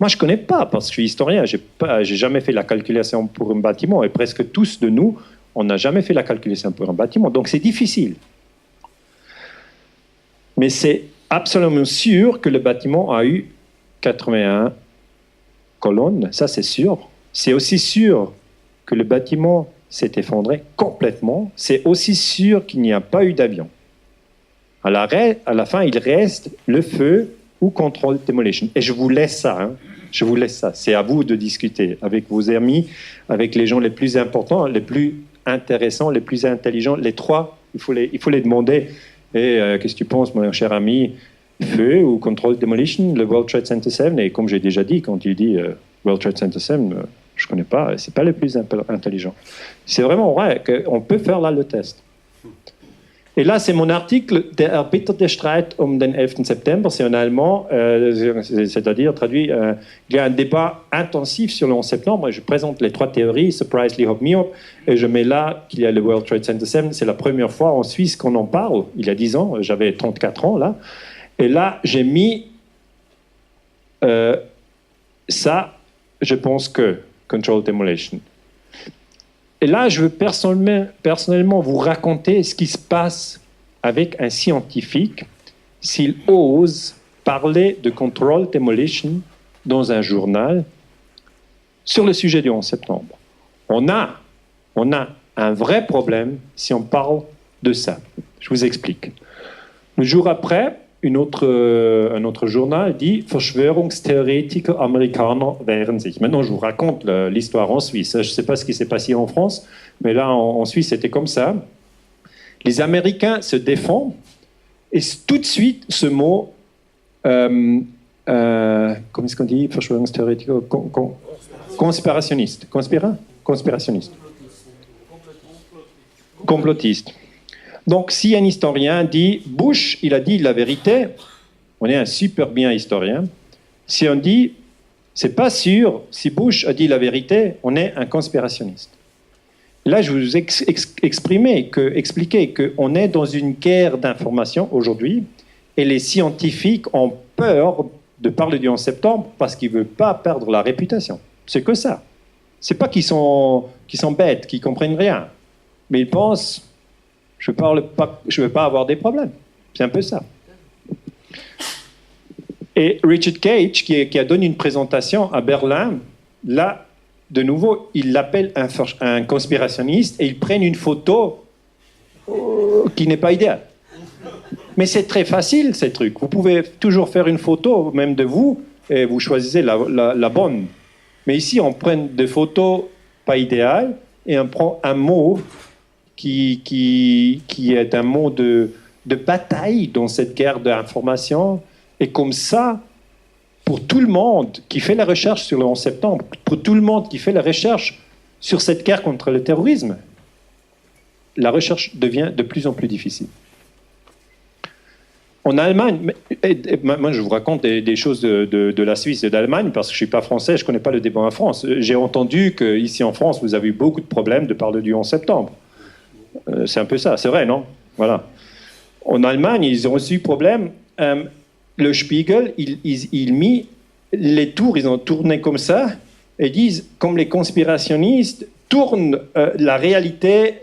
Moi, je ne connais pas, parce que je suis historien. Je n'ai jamais fait la calculation pour un bâtiment, et presque tous de nous, on n'a jamais fait la calculation pour un bâtiment. Donc, c'est difficile. Mais c'est absolument sûr que le bâtiment a eu 81 colonnes, ça c'est sûr. C'est aussi sûr que le bâtiment s'est effondré complètement. C'est aussi sûr qu'il n'y a pas eu d'avion. À la fin, il reste le feu ou control demolition. Et je vous laisse ça. Hein. Je vous laisse ça. C'est à vous de discuter avec vos amis, avec les gens les plus importants, les plus intéressants, les plus intelligents. Les trois, il faut les demander. Et qu'est-ce que tu penses, mon cher ami? Feu ou control demolition, le World Trade Center 7? Et comme j'ai déjà dit, quand il dit World Trade Center 7, je ne connais pas, ce n'est pas le plus intelligent. C'est vraiment vrai qu'on peut faire là le test. Et là, c'est mon article « Der erbitterte Streit um den 11. September », c'est en allemand, c'est-à-dire, traduit, il y a un débat intensif sur le 11 septembre, et je présente les trois théories, surprise, lihop, mihop, et je mets là qu'il y a le World Trade Center 7, c'est la première fois en Suisse qu'on en parle, il y a 10 ans, j'avais 34 ans là, et là, j'ai mis ça, je pense que, control demolition. Et là, je veux personnellement vous raconter ce qui se passe avec un scientifique s'il ose parler de control demolition dans un journal sur le sujet du 11 septembre. On a un vrai problème si on parle de ça. Je vous explique. Le jour après, un autre journal dit « Verschwörungstheoretiker Amerikaner wehren sich ». Maintenant, je vous raconte l'histoire en Suisse. Je ne sais pas ce qui s'est passé en France, mais là, en Suisse, c'était comme ça. Les Américains se défendent, et tout de suite, ce mot, comment est-ce qu'on dit Verschwörungstheoretiker conspirationniste. Conspirationniste. Complotiste. Donc, si un historien dit « Bush, il a dit la vérité », on est un super bien historien. Si on dit « c'est pas sûr, si Bush a dit la vérité », on est un conspirationniste. Là, je vous expliquer qu'on est dans une guerre d'information aujourd'hui, et les scientifiques ont peur de parler du 11 septembre parce qu'ils ne veulent pas perdre la réputation. C'est que ça. C'est pas qu'ils sont bêtes, qu'ils comprennent rien, mais ils pensent je ne veux pas avoir des problèmes. C'est un peu ça. Et Richard Cage, qui a donné une présentation à Berlin, là, de nouveau, il l'appelle un conspirationniste et ils prennent une photo qui n'est pas idéale. Mais c'est très facile, ces trucs. Vous pouvez toujours faire une photo, même de vous, et vous choisissez la bonne. Mais ici, on prend des photos pas idéales et on prend un mot qui est un mot de bataille dans cette guerre d'information. Et comme ça, pour tout le monde qui fait la recherche sur le 11 septembre, pour tout le monde qui fait la recherche sur cette guerre contre le terrorisme, la recherche devient de plus en plus difficile. En Allemagne, moi je vous raconte des choses de la Suisse et d'Allemagne parce que je ne suis pas français, je ne connais pas le débat en France. J'ai entendu qu'ici en France, vous avez eu beaucoup de problèmes de parler du 11 septembre. C'est un peu ça, c'est vrai, non? Voilà. En Allemagne, ils ont aussi eu problème. Le Spiegel, il mit les tours, ils ont tourné comme ça, et disent, comme les conspirationnistes tournent la réalité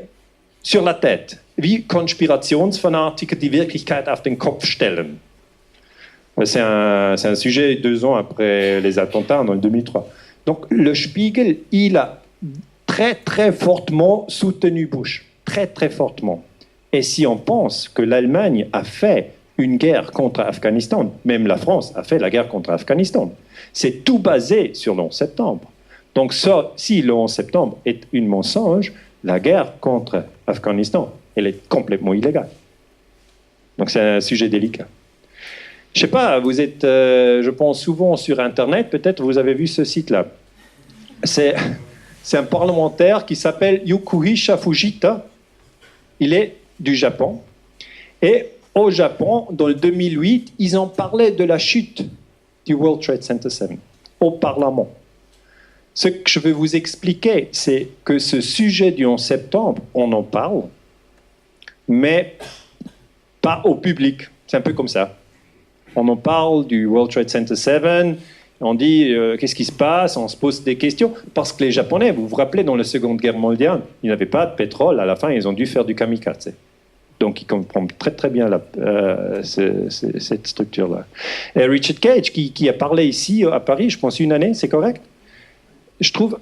sur la tête. Wie Konspirationsfanatiker die Wirklichkeit auf den Kopf stellen. C'est un sujet 2 ans après les attentats en 2003. Donc le Spiegel, il a très très fortement soutenu Bush. Très très fortement. Et si on pense que l'Allemagne a fait une guerre contre Afghanistan, même la France a fait la guerre contre Afghanistan, c'est tout basé sur le 11 septembre. Donc ça, si le 11 septembre est un mensonge, la guerre contre Afghanistan, elle est complètement illégale. Donc c'est un sujet délicat. Je ne sais pas, vous êtes, je pense, souvent sur Internet, peut-être vous avez vu ce site-là. C'est un parlementaire qui s'appelle Yukihisa Fujita. Il est du Japon. Et au Japon, dans le 2008, ils ont parlé de la chute du World Trade Center 7 au Parlement. Ce que je vais vous expliquer, c'est que ce sujet du 11 septembre, on en parle, mais pas au public. C'est un peu comme ça. On en parle du World Trade Center 7, on dit qu'est-ce qui se passe, on se pose des questions, parce que les Japonais, vous vous rappelez, dans la Seconde Guerre mondiale, ils n'avaient pas de pétrole, à la fin, ils ont dû faire du kamikaze. Donc, ils comprennent très très bien cette structure-là. Et Richard Gage, qui a parlé ici à Paris, je pense 1 année, c'est correct? Je trouve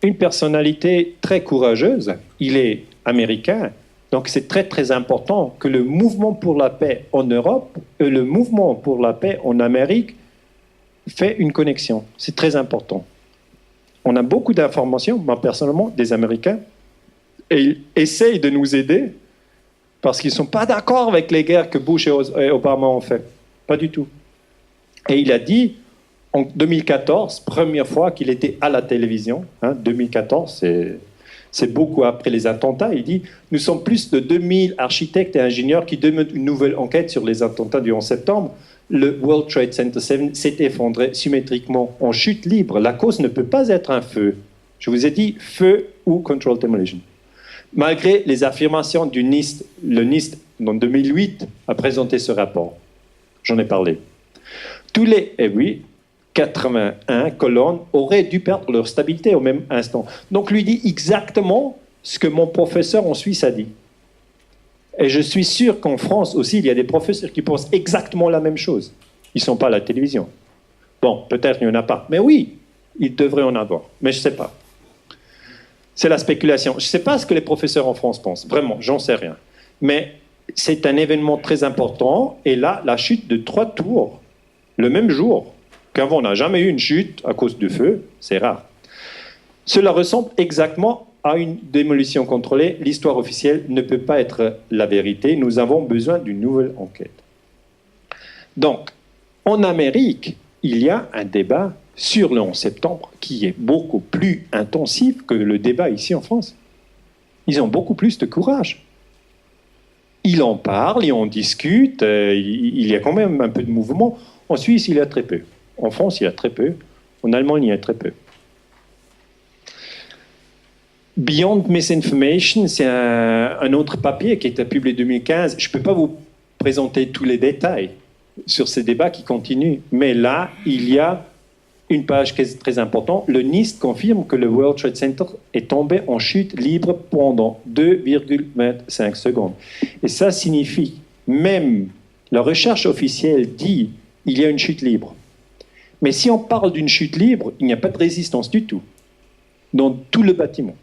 une personnalité très courageuse. Il est américain, donc c'est très très important que le mouvement pour la paix en Europe et le mouvement pour la paix en Amérique fait une connexion. C'est très important. On a beaucoup d'informations, moi personnellement, des Américains, et ils essayent de nous aider parce qu'ils ne sont pas d'accord avec les guerres que Bush et Obama ont fait. Pas du tout. Et il a dit, en 2014, première fois qu'il était à la télévision, 2014, c'est beaucoup après les attentats, il dit « Nous sommes plus de 2000 architectes et ingénieurs qui demandent une nouvelle enquête sur les attentats du 11 septembre. Le World Trade Center 7 s'est effondré symétriquement en chute libre. La cause ne peut pas être un feu. Je vous ai dit feu ou controlled demolition. Malgré les affirmations du NIST, le NIST, en 2008, a présenté ce rapport. J'en ai parlé. Tous les, 81 colonnes auraient dû perdre leur stabilité au même instant. Donc, lui dit exactement ce que mon professeur en Suisse a dit. Et je suis sûr qu'en France aussi, il y a des professeurs qui pensent exactement la même chose. Ils ne sont pas à la télévision. Bon, peut-être il n'y en a pas. Mais oui, il devrait en avoir. Mais je ne sais pas. C'est la spéculation. Je ne sais pas ce que les professeurs en France pensent. Vraiment, j'en sais rien. Mais c'est un événement très important. Et là, la chute de 3 tours, le même jour, qu'avant on n'a jamais eu une chute à cause du feu, c'est rare. Cela ressemble exactement à une démolition contrôlée. L'histoire officielle ne peut pas être la vérité. Nous avons besoin d'une nouvelle enquête. Donc, en Amérique, il y a un débat sur le 11 septembre qui est beaucoup plus intensif que le débat ici en France. Ils ont beaucoup plus de courage. Ils en parlent, ils en discutent, il y a quand même un peu de mouvement. En Suisse, il y a très peu. En France, il y a très peu. En Allemagne, il y a très peu. Beyond Misinformation, c'est un autre papier qui a été publié en 2015. Je ne peux pas vous présenter tous les détails sur ces débats qui continuent, mais là, il y a une page qui est très importante. Le NIST confirme que le World Trade Center est tombé en chute libre pendant 2,5 secondes. Et ça signifie, même la recherche officielle dit qu'il y a une chute libre. Mais si on parle d'une chute libre, il n'y a pas de résistance du tout dans tout le bâtiment.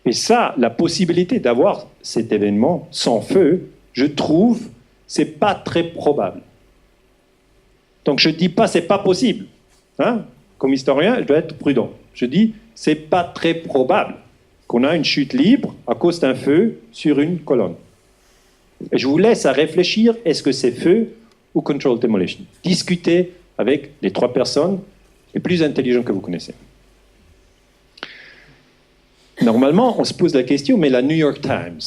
Et ça, la possibilité d'avoir cet événement sans feu, je trouve, c'est pas très probable. Donc je ne dis pas c'est pas possible. Comme historien, je dois être prudent. Je dis c'est pas très probable qu'on a une chute libre à cause d'un feu sur une colonne. Et je vous laisse à réfléchir, est-ce que ces feux ou controlled demolition. Discutez avec les 3 personnes les plus intelligentes que vous connaissez. Normalement, on se pose la question, mais la New York Times,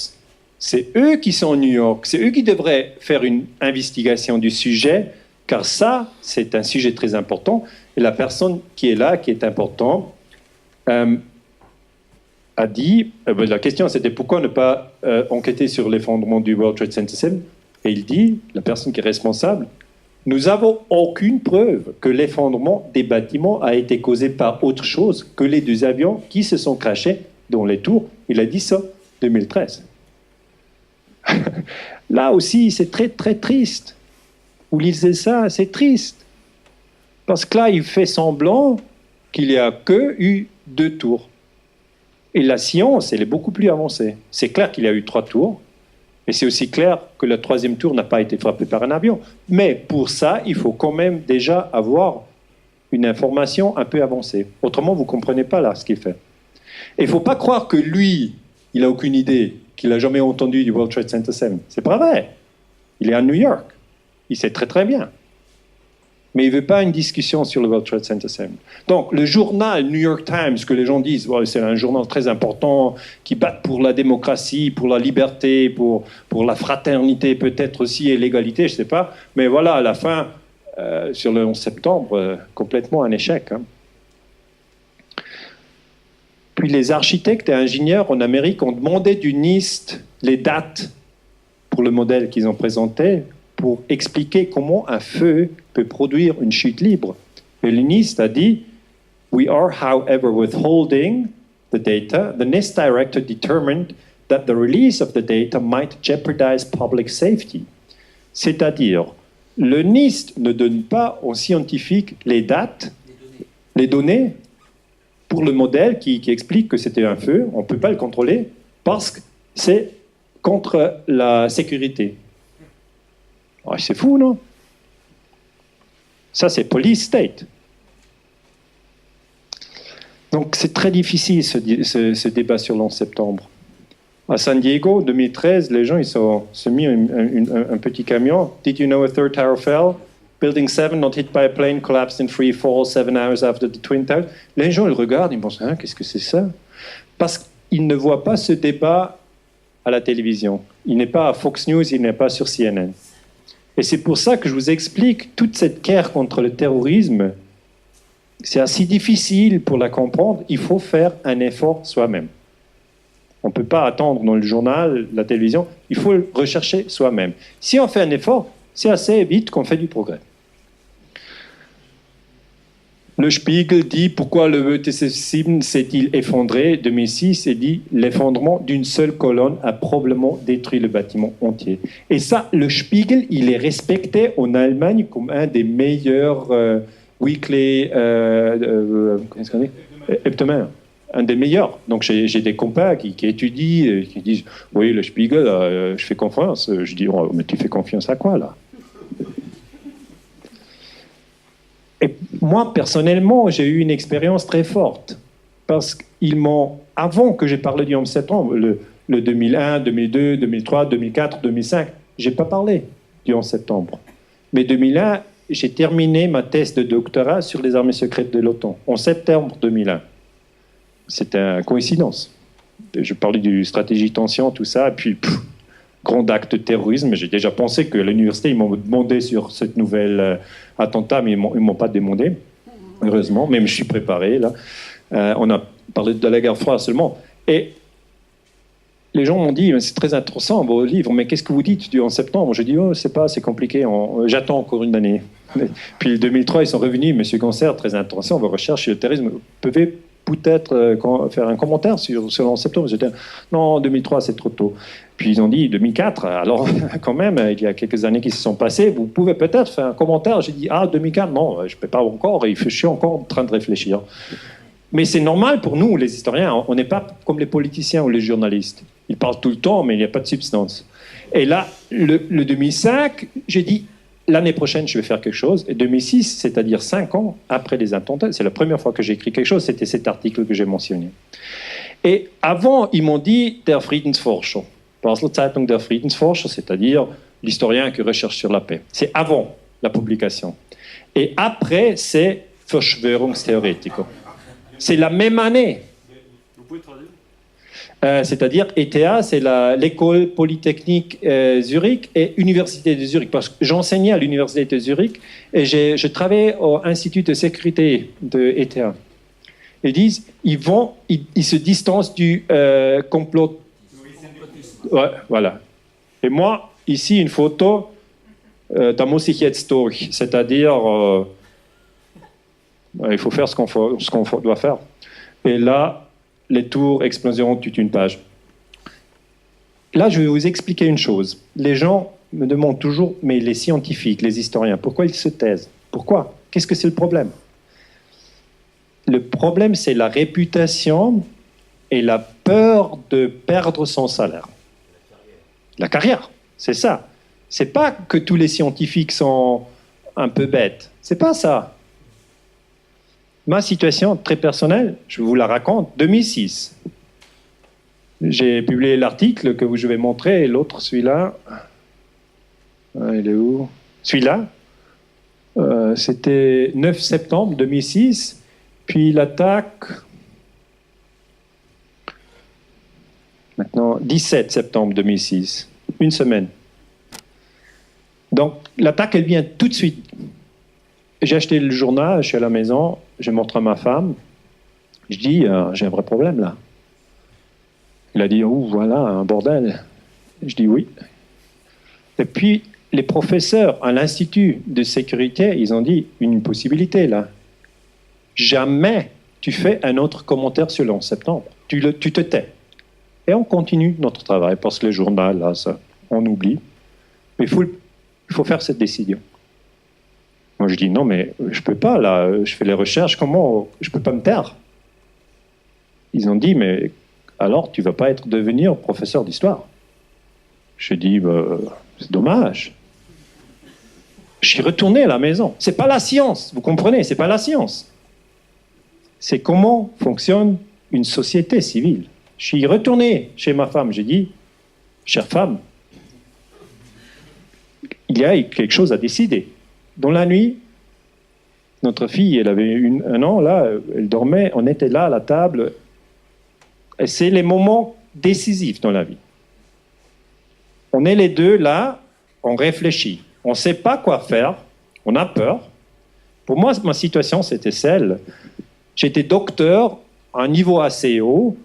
c'est eux qui sont à New York, c'est eux qui devraient faire une investigation du sujet, car ça, c'est un sujet très important. Et la personne qui est là, qui est importante, a dit, la question c'était pourquoi ne pas enquêter sur l'effondrement du World Trade Center 7 ? Et il dit, la personne qui est responsable, nous n'avons aucune preuve que l'effondrement des bâtiments a été causé par autre chose que les 2 avions qui se sont crashés dans les tours. Il a dit ça en 2013. Là aussi, c'est très très triste. Vous lisez ça, c'est triste. Parce que là, il fait semblant qu'il n'y a que eu 2 tours. Et la science, elle est beaucoup plus avancée. C'est clair qu'il y a eu 3 tours. Et c'est aussi clair que le 3e tour n'a pas été frappé par un avion. Mais pour ça, il faut quand même déjà avoir une information un peu avancée. Autrement, vous ne comprenez pas là ce qu'il fait. Et il ne faut pas croire que lui, il n'a aucune idée, qu'il n'a jamais entendu du World Trade Center 7. C'est pas vrai. Il est à New York. Il sait très très bien. Mais il ne veut pas une discussion sur le World Trade Center 7. Donc, le journal New York Times, que les gens disent, ouais, c'est un journal très important, qui bat pour la démocratie, pour la liberté, pour la fraternité peut-être aussi, et l'égalité, je ne sais pas. Mais voilà, à la fin, sur le 11 septembre, complètement un échec. Hein. Puis les architectes et ingénieurs en Amérique ont demandé du NIST les dates pour le modèle qu'ils ont présenté, pour expliquer comment un feu peut produire une chute libre. Et le NIST a dit « We are, however, withholding the data. The NIST director determined that the release of the data might jeopardize public safety. » C'est-à-dire, le NIST ne donne pas aux scientifiques les dates, les données, pour le modèle qui explique que c'était un feu. On ne peut pas le contrôler parce que c'est contre la sécurité. Oh, c'est fou, non? Ça, c'est police state. Donc, c'est très difficile ce débat sur l'11 septembre. À San Diego, 2013, les gens ils se mis un petit camion. Did you know a third tower fell? Building 7 not hit by a plane collapsed in free fall 7 hours after the Twin Towers. Les gens, ils regardent, ils pensent, hein, qu'est-ce que c'est ça? Parce qu'ils ne voient pas ce débat à la télévision. Il n'est pas à Fox News, il n'est pas sur CNN. Et c'est pour ça que je vous explique toute cette guerre contre le terrorisme. C'est assez difficile pour la comprendre. Il faut faire un effort soi-même. On ne peut pas attendre dans le journal, la télévision. Il faut le rechercher soi-même. Si on fait un effort, c'est assez vite qu'on fait du progrès. Le Spiegel dit pourquoi le ETC 7 s'est-il effondré. 2006, il dit l'effondrement d'une seule colonne a probablement détruit le bâtiment entier. Et ça, le Spiegel, il est respecté en Allemagne comme un des meilleurs weekly hebdomadaires. Un des meilleurs. Donc j'ai des compas qui étudient, qui disent oui, le Spiegel, je fais confiance. Je dis oh, mais tu fais confiance à quoi là? Et moi, personnellement, j'ai eu une expérience très forte. Parce qu'ils m'ont, avant que j'ai parlé du 11 septembre, le 2001, 2002, 2003, 2004, 2005, je n'ai pas parlé du 11 septembre. Mais 2001, j'ai terminé ma thèse de doctorat sur les armées secrètes de l'OTAN, en septembre 2001. C'était une coïncidence. Je parlais du stratégie tension, tout ça, et puis, grand acte de terrorisme. J'ai déjà pensé que l'université, ils m'ont demandé sur cette nouvelle attentat, mais ils ne m'ont pas demandé, heureusement. Même je suis préparé, là. On a parlé de la guerre froide seulement. Et les gens m'ont dit, c'est très intéressant, vos livres, mais qu'est-ce que vous dites du 11 septembre? J'ai dit, oh, c'est pas, c'est compliqué, j'attends encore une année. Puis en 2003, ils sont revenus, M. Ganser, très intéressant, vos recherches sur le terrorisme. Vous pouvez peut-être faire un commentaire sur le 11 septembre. J'étais, non, en 2003, c'est trop tôt. Puis ils ont dit 2004, alors quand même, il y a quelques années qui se sont passées, vous pouvez peut-être faire un commentaire. J'ai dit, 2004, non, je ne peux pas encore, je suis encore en train de réfléchir. Mais c'est normal pour nous, les historiens, on n'est pas comme les politiciens ou les journalistes. Ils parlent tout le temps, mais il n'y a pas de substance. Et là, le 2005, j'ai dit, l'année prochaine, je vais faire quelque chose. Et 2006, c'est-à-dire 5 ans après les attentats, c'est la première fois que j'ai écrit quelque chose, c'était cet article que j'ai mentionné. Et avant, ils m'ont dit, der Friedensforscher. Basler Zeitung der Friedensforscher, c'est-à-dire l'historien qui recherche sur la paix. C'est avant la publication. Et après, c'est Verschwörungstheoretiker. C'est la même année. Vous pouvez traduire? C'est-à-dire ETH, c'est l'école polytechnique Zurich et Université de Zurich. Parce que j'enseignais à l'Université de Zurich et je travaillais au Institut de sécurité de ETH. Ils disent, ils se distancent du complot. Ouais, voilà. Et moi, ici, une photo da muss ich jetzt durch, c'est-à-dire il faut faire ce qu'on doit faire. Et là, les tours exploseront toute une page. Là, je vais vous expliquer une chose. Les gens me demandent toujours, mais les scientifiques, les historiens, pourquoi ils se taisent? Pourquoi? Qu'est-ce que c'est le problème? Le problème, c'est la réputation et la peur de perdre son salaire. La carrière, c'est ça. C'est pas que tous les scientifiques sont un peu bêtes. C'est pas ça. Ma situation très personnelle, je vous la raconte, 2006. J'ai publié l'article que je vais montrer, et l'autre, celui-là. Il est où? Celui-là. C'était 9 septembre 2006. Puis l'attaque. Maintenant, 17 septembre 2006. Une semaine. Donc, l'attaque, elle vient tout de suite. J'ai acheté le journal, je suis à la maison, je montre à ma femme. Je dis, j'ai un vrai problème là. Il a dit, oh, voilà, un bordel. Je dis oui. Et puis, les professeurs à l'Institut de sécurité, ils ont dit, une possibilité là. Jamais tu fais un autre commentaire sur le 11 septembre. Tu te tais. Et on continue notre travail, parce que le journal, là, ça, on oublie. Mais il faut faire cette décision. Moi, je dis, non, mais je ne peux pas, là, je fais les recherches, comment, je ne peux pas me taire. Ils ont dit, mais alors, tu ne vas pas devenir professeur d'histoire. Je dis, c'est dommage. Je suis retourné à la maison. Ce n'est pas la science, vous comprenez, ce n'est pas la science. C'est comment fonctionne une société civile. Je suis retourné chez ma femme, j'ai dit, chère femme, il y a quelque chose à décider. Dans la nuit, notre fille, elle avait un an, là, elle dormait, on était là à la table. Et c'est les moments décisifs dans la vie. On est les deux là, on réfléchit. On ne sait pas quoi faire, on a peur. Pour moi, ma situation, c'était celle. J'étais docteur à un niveau assez haut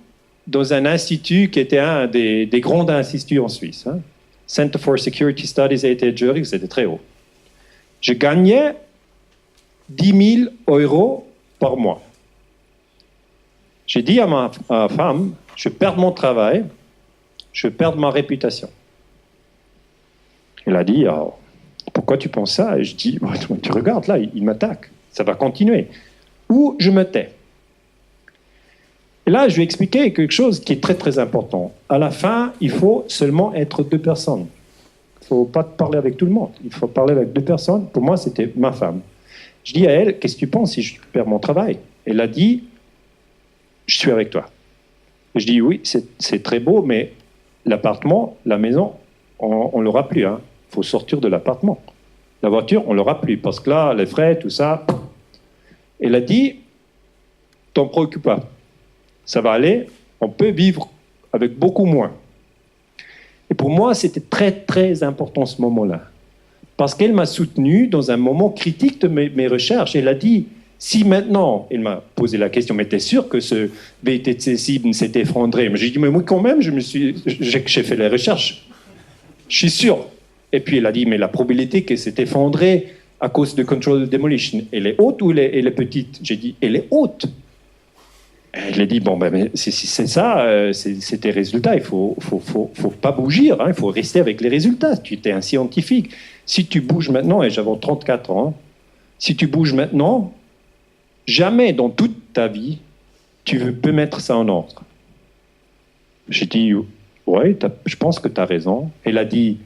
dans un institut qui était un des grands instituts en Suisse. Hein. Center for Security Studies était Zurich, c'était très haut. Je gagnais 10 000 euros par mois. J'ai dit à ma femme, je perds mon travail, je perds ma réputation. Elle a dit, pourquoi tu penses ça? Et je dis, tu regardes là, il m'attaque, ça va continuer. Ou je me tais. Et là, je vais expliquer quelque chose qui est très très important. À la fin, il faut seulement être 2 personnes. Il ne faut pas parler avec tout le monde. Il faut parler avec 2 personnes. Pour moi, c'était ma femme. Je dis à elle, qu'est-ce que tu penses si je perds mon travail? Elle a dit, je suis avec toi. Et je dis, oui, c'est très beau, mais l'appartement, la maison, on ne l'aura plus. Il faut sortir de l'appartement. La voiture, on ne l'aura plus. Parce que là, les frais, tout ça. Elle a dit, t'en préoccupe pas. Ça va aller, on peut vivre avec beaucoup moins. Et pour moi, c'était très, très important ce moment-là. Parce qu'elle m'a soutenu dans un moment critique de mes recherches. Elle a dit, si maintenant, elle m'a posé la question, mais t'es sûr que ce VTC cible s'est effondré? J'ai dit, mais moi quand même, j'ai fait les recherches. Je suis sûr. Et puis elle a dit, mais la probabilité que c'est effondré à cause de control demolition, elle est haute ou elle est petite? J'ai dit, elle est haute. Elle a dit, bon, ben, c'est ça, c'est tes résultats, il faut pas bouger, il faut rester avec les résultats. Tu es un scientifique. Si tu bouges maintenant, et j'avais 34 ans, si tu bouges maintenant, jamais dans toute ta vie, tu peux mettre ça en ordre. J'ai dit, ouais, je pense que tu as raison. Elle a dit,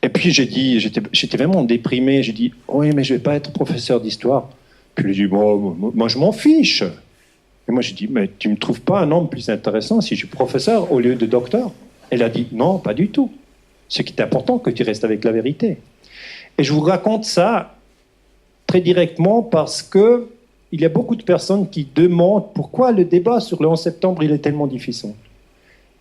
et puis j'ai dit, j'étais vraiment déprimé, j'ai dit, oui, mais je ne vais pas être professeur d'histoire. Puis il a dit, bon, moi je m'en fiche. Et moi j'ai dit, mais tu ne me trouves pas un homme plus intéressant si je suis professeur au lieu de docteur? Elle a dit, non, pas du tout. Ce qui est important, que tu restes avec la vérité. Et je vous raconte ça très directement parce que il y a beaucoup de personnes qui demandent pourquoi le débat sur le 11 septembre il est tellement difficile.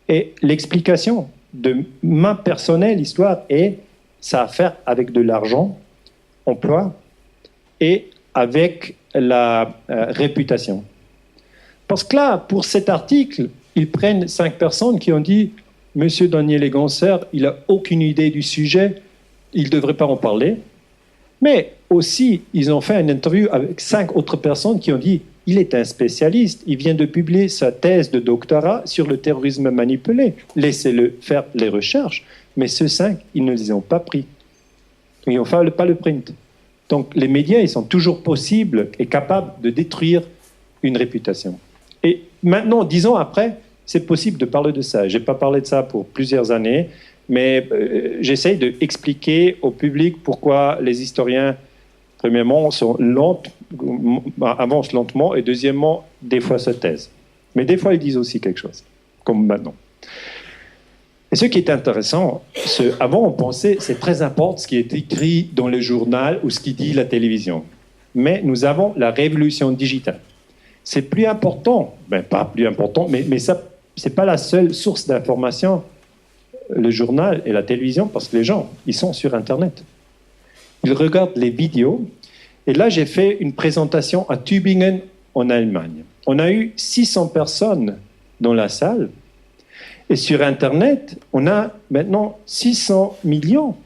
Et l'explication de ma personnelle histoire est ça a à faire avec de l'argent, emploi, et avec la réputation. Parce que là, pour cet article, ils prennent 5 personnes qui ont dit « Monsieur Daniel Eganser, il n'a aucune idée du sujet, il ne devrait pas en parler ». Mais aussi, ils ont fait une interview avec 5 autres personnes qui ont dit « Il est un spécialiste, il vient de publier sa thèse de doctorat sur le terrorisme manipulé. Laissez-le faire les recherches. » Mais ceux 5, ils ne les ont pas pris. Ils n'ont pas le print. Donc les médias, ils sont toujours possibles et capables de détruire une réputation. Et maintenant, 10 ans après, c'est possible de parler de ça. Je n'ai pas parlé de ça pour plusieurs années, mais j'essaye d'expliquer au public pourquoi les historiens, premièrement, avancent lentement, et deuxièmement, des fois se taisent. Mais des fois, ils disent aussi quelque chose, comme maintenant. Et ce qui est intéressant, avant on pensait c'est très important ce qui est écrit dans le journal ou ce qui dit la télévision. Mais nous avons la révolution digitale. C'est plus important, pas plus important, mais ça, c'est pas la seule source d'information, le journal et la télévision, parce que les gens, ils sont sur Internet. Ils regardent les vidéos. Et là, j'ai fait une présentation à Tübingen, en Allemagne. On a eu 600 personnes dans la salle. Et sur Internet, on a maintenant 600 millions.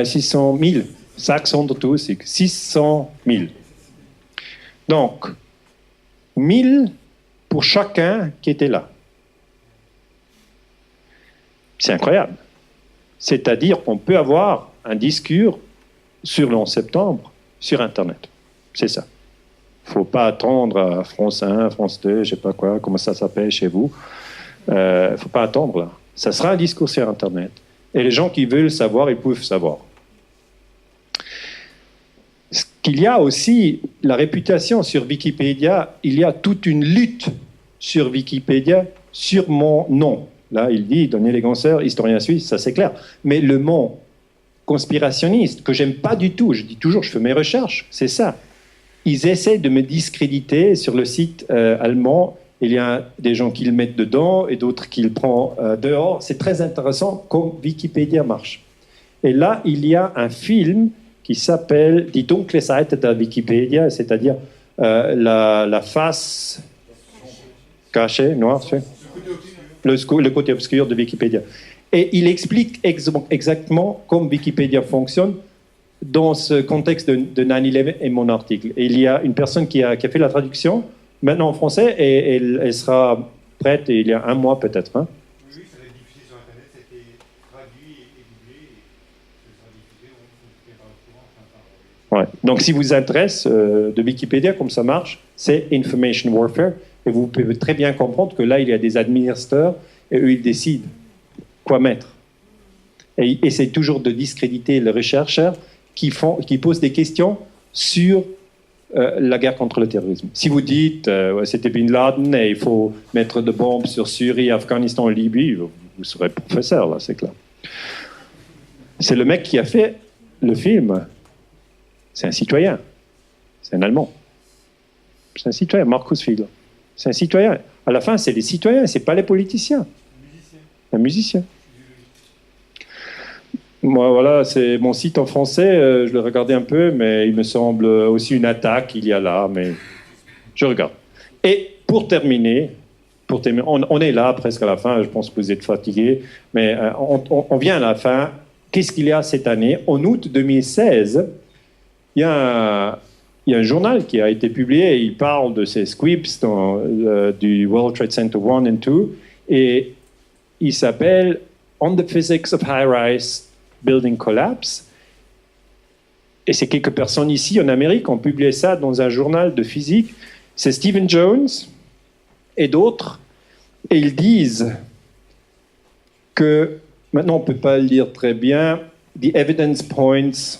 600 000. 600 000. Donc, 1000 pour chacun qui était là. C'est incroyable. C'est-à-dire qu'on peut avoir un discours sur le 11 septembre sur Internet. C'est ça. Il ne faut pas attendre à France 1, France 2, je ne sais pas quoi, comment ça s'appelle chez vous. Il ne faut pas attendre là. Ça sera un discours sur Internet. Et les gens qui veulent savoir, ils peuvent savoir. Ce qu'il y a aussi, la réputation sur Wikipédia, il y a toute une lutte sur Wikipédia sur mon nom. Là, il dit Daniel Eganser, historien suisse, ça c'est clair. Mais le mot conspirationniste, que j'aime pas du tout, je dis toujours, je fais mes recherches, c'est ça. Ils essaient de me discréditer sur le site allemand. Il y a des gens qui le mettent dedans et d'autres qui le prennent dehors. C'est très intéressant comme Wikipédia marche. Et là, il y a un film qui s'appelle Die dunkle Seite der Wikipedia, c'est-à-dire la face cachée, noire, le côté obscur de Wikipédia. Et il explique exactement comment Wikipédia fonctionne dans ce contexte de 9/11 et mon article. Et il y a une personne qui a fait la traduction, maintenant en français, et elle sera prête il y a un mois peut-être. Hein. Oui, ça va être diffusé sur Internet, ça a été traduit et doublé, et ça sera diffusé, on par le courant. Ouais. Donc si vous intéresse de Wikipédia, comme ça marche, c'est Information Warfare, et vous pouvez très bien comprendre que là, il y a des administrateurs, et eux, ils décident quoi mettre. Et ils essaient toujours de discréditer les chercheurs qui posent des questions sur la guerre contre le terrorisme. Si vous dites c'était Bin Laden et il faut mettre des bombes sur Syrie, Afghanistan et Libye, vous serez professeur, là, c'est clair. C'est le mec qui a fait le film. C'est un citoyen. C'est un Allemand. C'est un citoyen, Markus Fiedler. C'est un citoyen. À la fin, c'est les citoyens, c'est pas les politiciens. Un musicien. Moi, voilà, c'est mon site en français. Je l'ai regardé un peu, mais il me semble aussi une attaque. Il y a là, mais je regarde. Et pour terminer, on est là presque à la fin. Je pense que vous êtes fatigués, mais on vient à la fin. Qu'est-ce qu'il y a cette année? En août 2016, il y a un journal qui a été publié. Et il parle de ces squibs du World Trade Center 1 et 2, et il s'appelle On the Physics of High-Rise Building Collapse. Et c'est quelques personnes ici en Amérique qui ont publié ça dans un journal de physique. C'est Stephen Jones et d'autres. Et ils disent que, maintenant on ne peut pas le lire très bien, the evidence points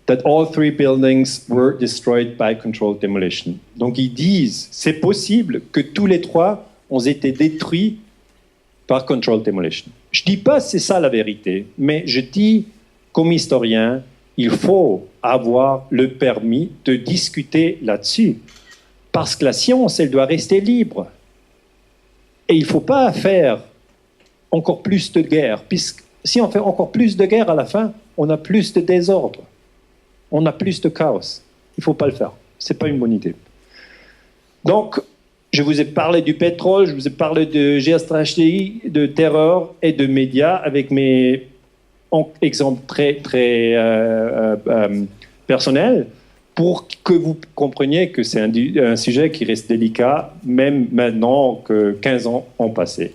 that all 3 buildings were destroyed by controlled demolition. Donc ils disent, c'est possible que tous les 3 ont été détruits par controlled demolition. Je ne dis pas que c'est ça la vérité, mais je dis, comme historien, il faut avoir le permis de discuter là-dessus. Parce que la science, elle doit rester libre. Et il ne faut pas faire encore plus de guerre, puisque si on fait encore plus de guerre à la fin, on a plus de désordre, on a plus de chaos. Il ne faut pas le faire. Ce n'est pas une bonne idée. Donc, je vous ai parlé du pétrole, je vous ai parlé de géostratégie, de terreur et de médias avec mes exemples très personnels pour que vous compreniez que c'est un sujet qui reste délicat, même maintenant que 15 ans ont passé.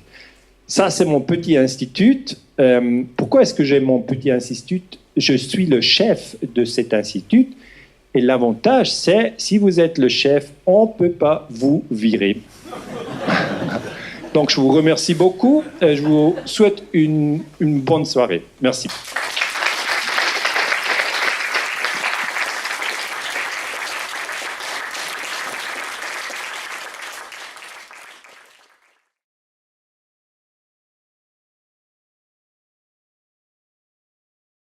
Ça, c'est mon petit institut. Pourquoi est-ce que j'ai mon petit institut? Je suis le chef de cet institut. Et l'avantage, c'est, si vous êtes le chef, on ne peut pas vous virer. Donc, je vous remercie beaucoup. Je vous souhaite une bonne soirée. Merci.